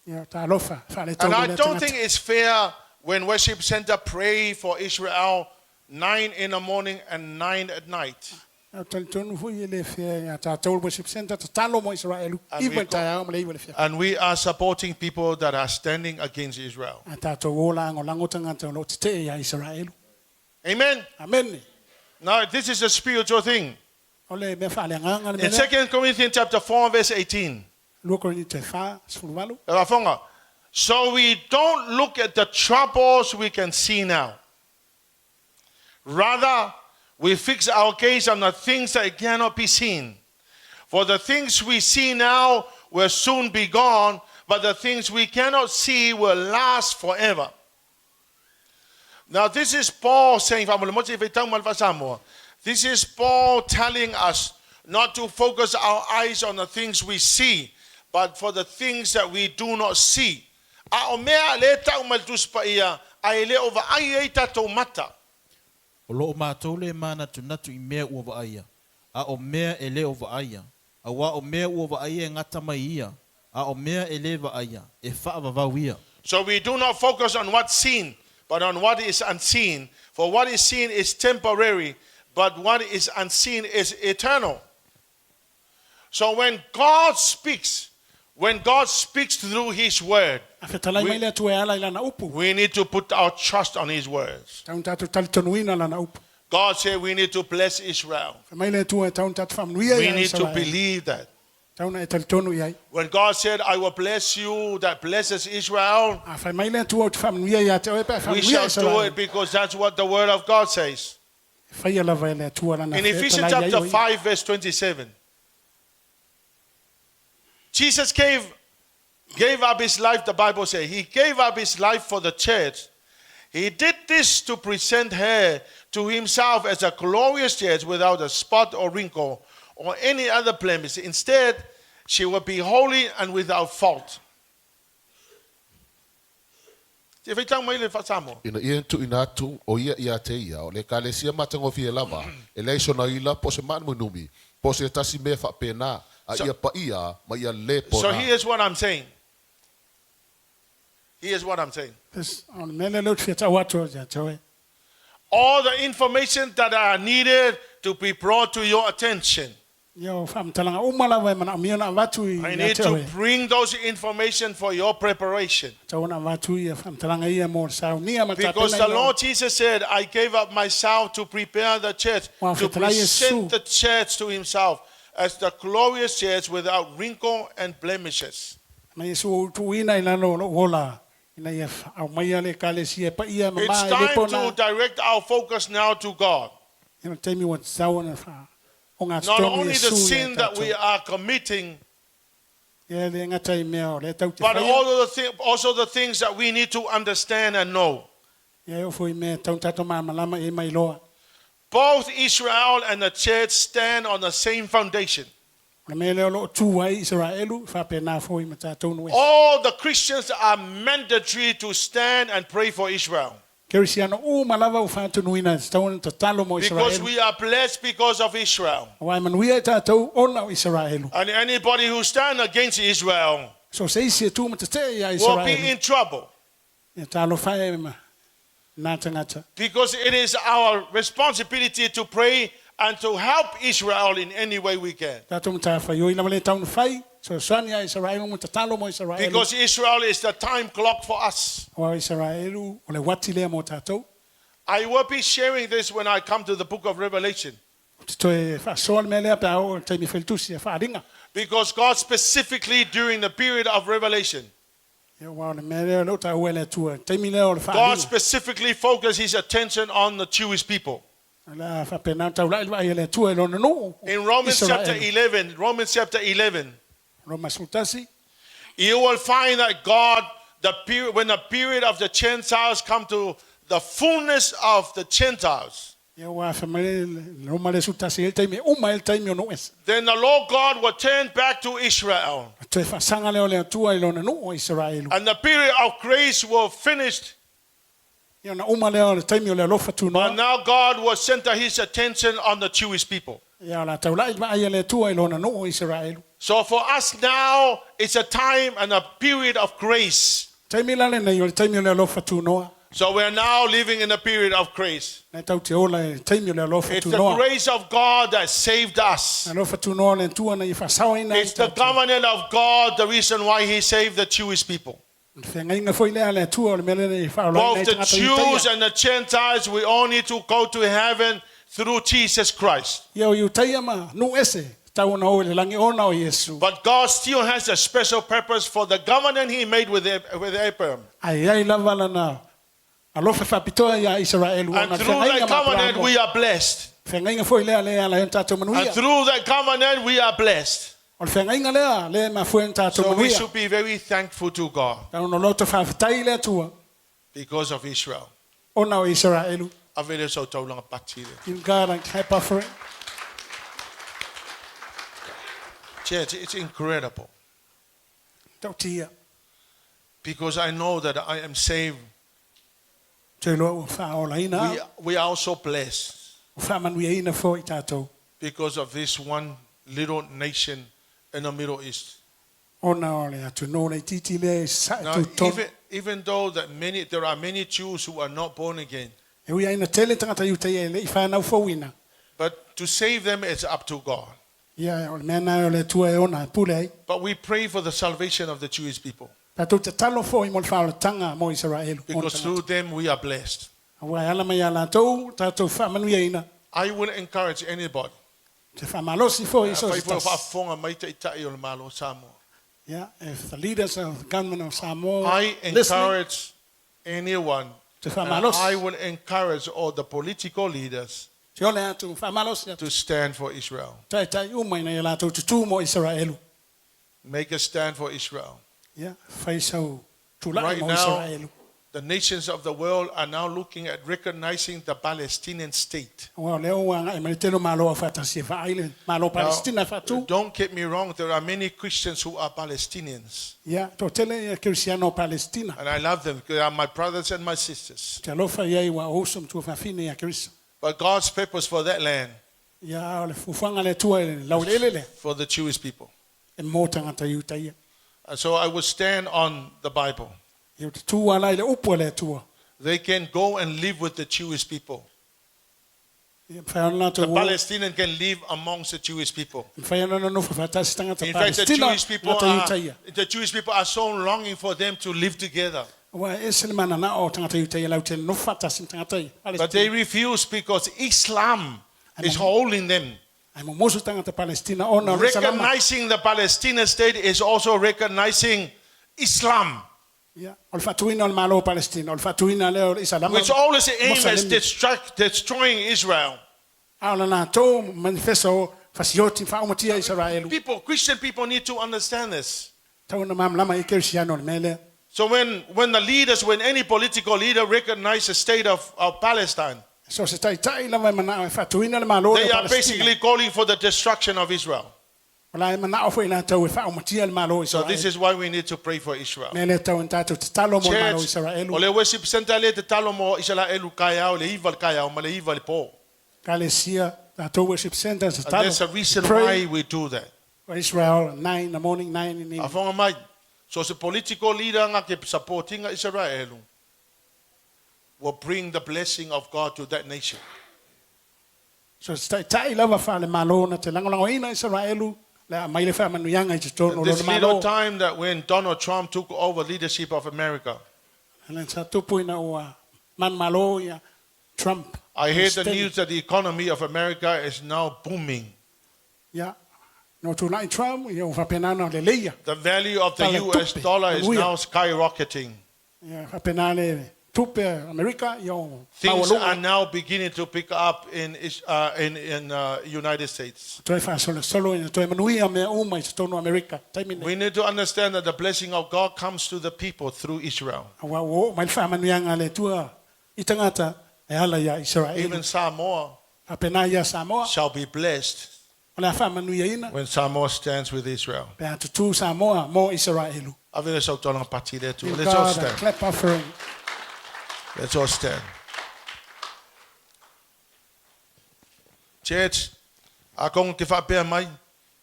Ia tā lofa, whale And tauna I le don't think tangata. it's fair when worship center pray for Israel 9 in the morning and 9 at night. Ia tonu hui e le whia ia tātou worship center, ta talo mo Israelu. And we Iwa tai au mo le iwa le whia. And we are supporting people that are standing against Israel. A tātou ola ngo lango tangata o lo te te ia Israelu. Amen. Amen. Now, this is a spiritual thing. O le mea whale nganga le In mea. 2 Corinthians chapter 4, verse 18. Lua koroni te wha, sfuluwalu. So we don't look at the troubles we can see now. Rather, we fix our gaze on the things that cannot be seen. For the things we see now will soon be gone, but the things we cannot see will last forever. Now this is Paul saying, this is Paul telling us not to focus our eyes on the things we see, but for the things that we do not see. O lo mātou le mana tunatu I mea ua vaaia. A o mea e le o vaaia. A wa o mea ua vaaia e ngata mai ia. A o mea e le vaaia. E whaavavau ia. So we do not focus on what's seen, but on what is unseen. For what is seen is temporary, but what is unseen is eternal. So when God speaks through His word, we need to put our trust on His words. God said we need to bless Israel. We need to believe that. When God said, I will bless you, that blesses Israel, we shall do it because that's what the word of God says. In Ephesians chapter 5, verse 27, Jesus gave up His life, the Bible says. He gave up His life for the church. He did this to present her to Himself as a glorious church without a spot or wrinkle or any other blemish. Instead, she will be holy and without fault. Ina ia tu inatu o ia te ia o le kalesia matango fie lava e le sona ila po se manu numi po se tasi me fa pena a ia pa ia ma ia le po. So here's what I'm saying. All the information that are needed to be brought to your attention, I need to bring those information for your preparation. Because the Lord Jesus said, I gave up myself to prepare the church, to present the church to Himself as the glorious church without wrinkle and blemishes. It's time to direct our focus now to God. Not only the sin that we are committing, but also the things that we need to understand and know. Both Israel and the church stand on the same foundation. All the Christians are mandatory to stand and pray for Israel. Because we are blessed because of Israel. And anybody who stands against Israel will be in trouble. Because it is our responsibility to pray and to help Israel in any way we can. Because Israel is the time clock for us. I will be sharing this when I come to the book of Revelation. Because God specifically during the period of Revelation, God specifically focused His attention on the Jewish people. In Romans chapter 11, you will find that God, when the period of the Gentiles come to the fullness of the Gentiles, then the Lord God will turn back to Israel. And the period of grace will finish. But now God will center His attention on the Jewish people. So for us now, it's a time and a period of grace. So we are now living in a period of grace. It's the grace of God that saved us. It's the covenant of God, the reason why He saved the Jewish people. Both the Jews and the Gentiles, we all need to go to heaven through Jesus Christ. But God still has a special purpose for the covenant He made with Abraham. And through that covenant we are blessed. And through that covenant we are blessed. O le whenga lea, le ma fuen tātou So we manuia. should be very thankful to God Tau no loto whawhitai le atua. because of Israel. Ona o Israelu. Avele so taulanga pati le. In God and help offering. Church, it's incredible Tau tia. because I know that I am saved. Te loa ua whaola ina. We are also blessed O whamanuia ina fo i tātou. because of this one little nation in the Middle East. Ona o le atu no le titi le sa Now, tu ton. even though that there are many Jews who are not born again, E ui aina tele tangata iu te e le i whanau fōina. but to save them it's up to God. Ia o le mea nai o le tua e ona pule ai. But we pray for the salvation of the Jewish people Tātou te talo fo i mo le whaola tanga mo Israelu. because through them we are blessed. Awa ala mai ala tau, tātou whamanuia ina. I will encourage anybody. Te whamalosi fo i so Pai se fo tas. whaafonga mai te itai o le malo Samoa. Yeah, if the leaders of the government of Samoa I listening, encourage anyone, te and whamalos, I will encourage all the political leaders te ole atu whamalos, to stand for Israel. tai umai na ela tu tu mo Israelu. Make a stand for Israel. Yeah, faisau tulai Right mo now, Israelu. the nations of the world are now looking at recognizing the Palestinian state. Wa leo wa ngai mai telo malo fata si fa ile malo Now, Palestina fatu. don't get me wrong, there are many Christians who are Palestinians, Yeah, to tele Cristiano Palestina. and I love them. They are my brothers and my sisters. Te lofa ye wa osum tu fa fine ya Cristo. But God's purpose for that land, Ya ole fufanga le tua laulele for the Jewish people. e mo tanga ta yu tai. And so I will stand on the Bible. Yo tu ala ile upo le tua. They can go and live with the Jewish people. Fa na to The Palestinian can live amongst the Jewish people. fa na no fa fata stanga ta In fact, Palestina. the Jewish people are so longing for them to live together. Wa eselmana na o tanga yu tai lau te no fata sin tanga tai. But they refuse because Islam is holding them. Ai mo mosu tanga ta Palestina ona le salama. Recognizing the Palestinian state is also recognizing Islam, Ya, ol fatuina ol malo Palestina, ol fatuina le ol isalama. which always aims at Mosalemi. destroying Israel. Ala na to manifesto fasioti fa umatia Israelu. People, Christian people need to understand this. Tau na mam lama ikersiano mele. So when the leaders, when any political leader recognizes the state of Palestine, So se tai lama mana fatuina le malo they le are Palestina. basically calling for the destruction of Israel. Wala mana o foi na tau fa umatia le malo So this Israelu. is why we need to pray for Israel. Mele tau ntatu talo mo malo Church, Israelu. ole worship center le te talo mo Israel kaya ole ival kaya o male ival po. Kalesia, tatu worship center se And talo. there's a reason Pray why we do that. for Israel 9 in the morning, 9 in the evening. Afonga mai. So the political leader nga ke supporting Israel will bring the blessing of God to that nation. So tai lava fa le malo na te langolango ina Israelu. La mai le fa manuyanga i te tono This lo little malo. time that when Donald Trump took over leadership of America, Ana sa tupu ina o man malo ya Trump. I heard the Instead- news that the economy of America is now booming. Ya. No tu nai Trump ya fa penana le leia. The value of the Tale US tupe, dollar is aluia. now skyrocketing. Ya fa penale tupe America yo. Things are now beginning to pick up in United States. Toi fa solo ina toi manuia me uma i te tono America. Tai mine. We need to understand that the blessing of God comes to the people through Israel. Wa o mai fa manuyanga le tua i tangata e ala ya Israel. Even Samoa Fa penaya Samoa. shall be blessed Ola fa manuia ina. when Samoa stands with Israel. Pe atu tu Samoa mo Israelu. Avele sa utolong pati there too. Give Let's all God a stand. clap offering. Let's all stand. Church, akong ke fa pe mai.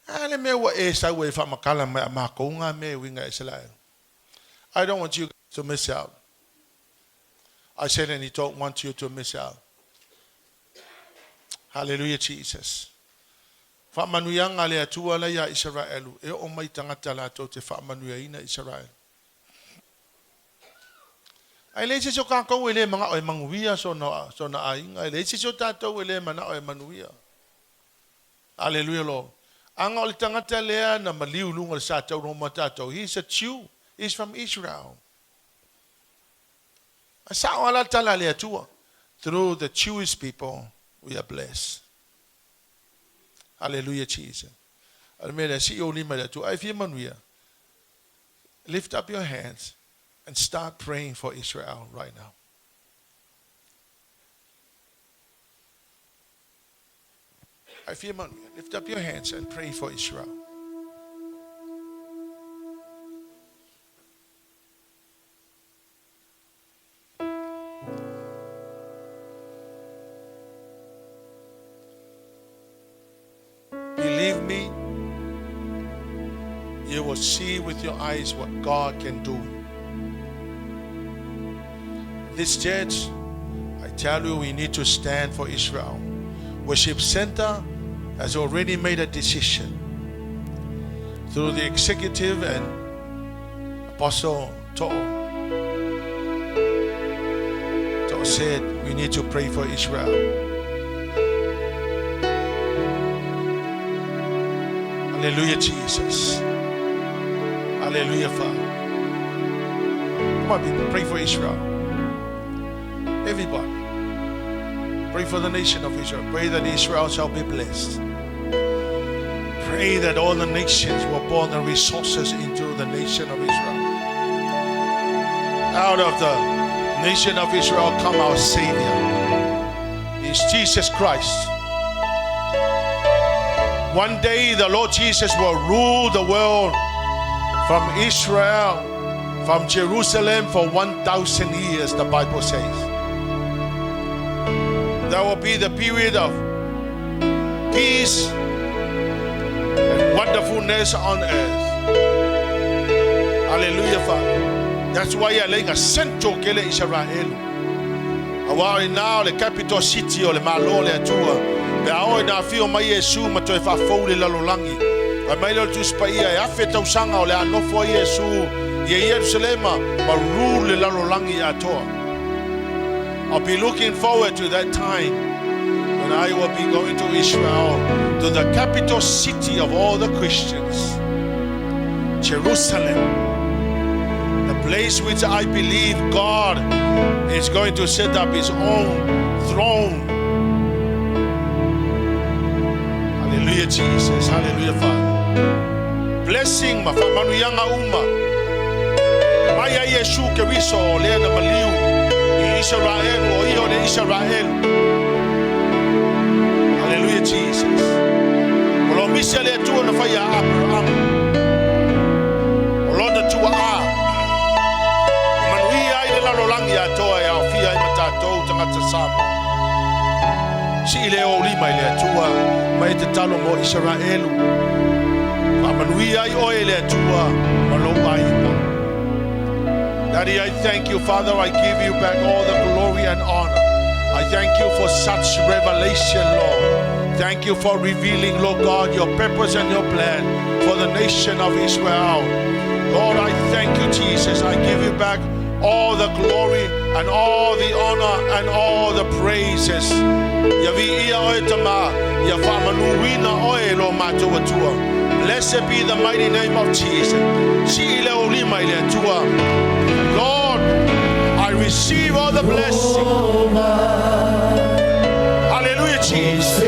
Ale me wa e sa we fa makala me makonga me winga Israel. I don't want you to miss out. I said and he don't want you to miss out. Hallelujah Jesus. Fa manuyanga le atua la ya Israel. E o mai tangata la to te fa manuia ina Israel. Ai le se ka ko le mga o manguia so na ai ai le se tato le mana o manuia. Hallelujah Lord. Anga o tangata le na maliu lunga sa tau no matato. He's a Jew. He's from Israel. Asa ala tala le atua. Through the Jewish people we are blessed. Hallelujah Jesus. Almeda si o lima le tu ai fi manuia. Lift up your hands and start praying for Israel right now. I feel manuia. Lift up your hands and pray for Israel. Believe me, you will see with your eyes what God can do. This church, I tell you, we need to stand for Israel. Worship Center has already made a decision through the executive and Apostle To'o. To'o said we need to pray for Israel. Hallelujah, Jesus. Hallelujah, Father. Come on, people, pray for Israel. Everybody. Pray for the nation of Israel. Pray that Israel shall be blessed. Pray that all the nations will pour the resources into the nation of Israel. Out of the nation of Israel come our Savior. He is Jesus Christ. One day the Lord Jesus will rule the world from Israel, from Jerusalem for 1,000 years, the Bible says. There will be the period of peace and wonderfulness on earth. Hallelujah, Father. That's why you're laying a central kele Israel. Awari now the capital city o le malo le atua. Pe ao na fio mai Yesu ma toi fa fou le lalolangi. A mai lo tu spaia e afeta usanga o le anofo Yesu. Ye Jerusalem ma rule le lalolangi atoa. I'll be looking forward to that time when I will be going to Israel, to the capital city of all the Christians, Jerusalem, the place which I believe God is going to set up His own throne. Hallelujah, Jesus. Hallelujah, Father. Blessing ma famanu yanga uma. Maya Yesu ke wiso le na maliu. Israel, o io de Israel. Hallelujah, Jesus. Olo misia le tu na faya Abraham. Olo na tu a. Manui ai le lalolangi a toa ya fia i matatou tangata sama. Si ile o lima ile tua mai te talo mo Israel. Manui ai o ile tua malo ai. Daddy, I thank you, Father. I give you back all the glory and honor. I thank you for such revelation, Lord. Thank you for revealing, Lord God, your purpose and your plan for the nation of Israel. Lord, I thank you, Jesus. I give you back all the glory and all the honor and all the praises. Blessed be the mighty name of Jesus. Lord, I receive all the blessing. Hallelujah, Jesus.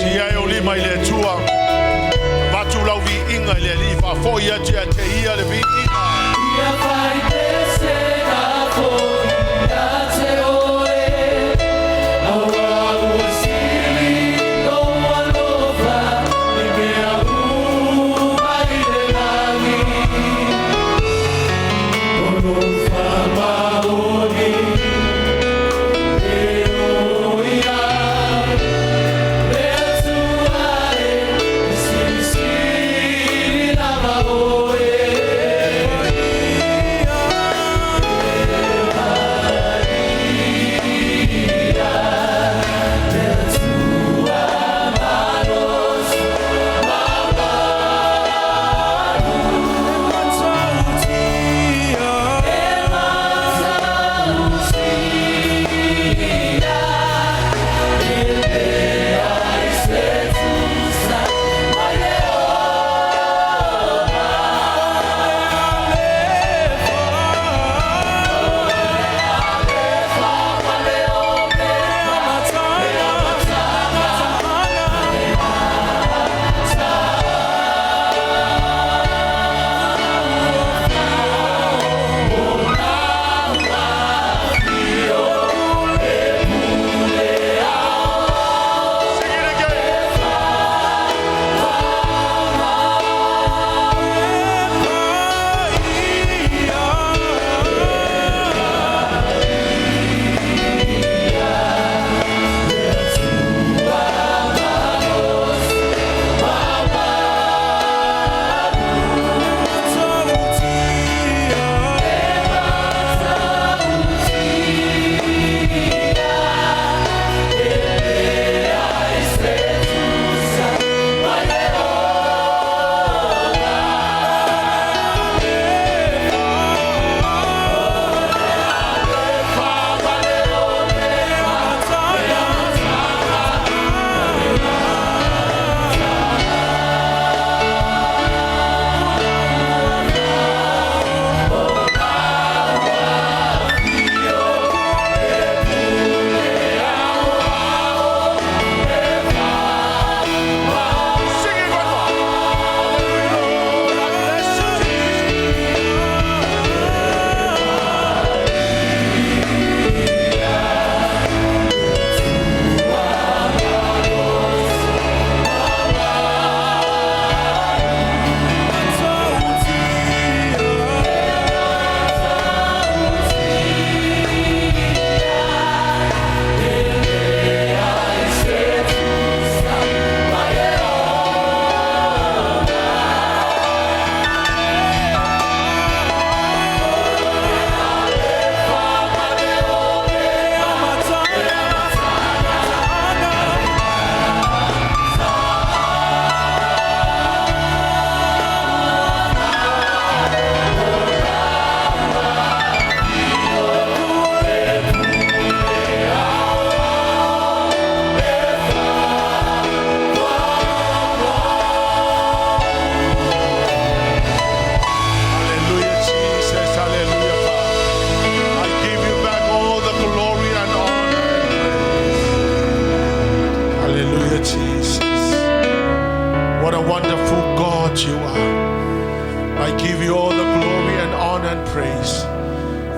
Sia e o lima i le tua. Vatu lau vi inga i le li fa fo ia te ia le vi inga.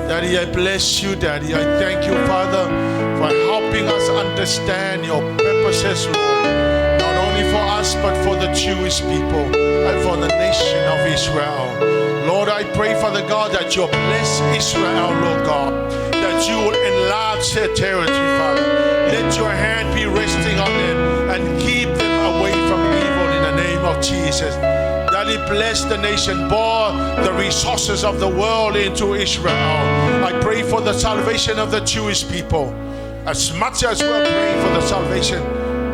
Daddy, I bless you, Daddy. I thank you, Father, for helping us understand your purposes, Lord. Not only for us, but for the Jewish people and for the nation of Israel. Lord, I pray, Father God, that you'll bless Israel, Lord God, that you will enlarge their territory, Father. Let your hand be resting on them and keep them away from evil in the name of Jesus. Daddy, bless the nation, pour the resources of the world into Israel. I pray for the salvation of the Jewish people, as much as we're praying for the salvation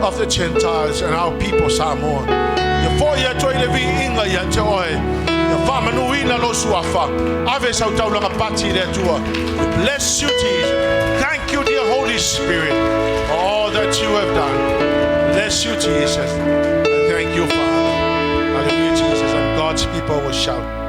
of the Gentiles and our people, Samoan. Bless you, Jesus. Thank you, dear Holy Spirit, for all that you have done. Bless you, Jesus. And thank you, Father. Hallelujah, Jesus. And God's people will shout.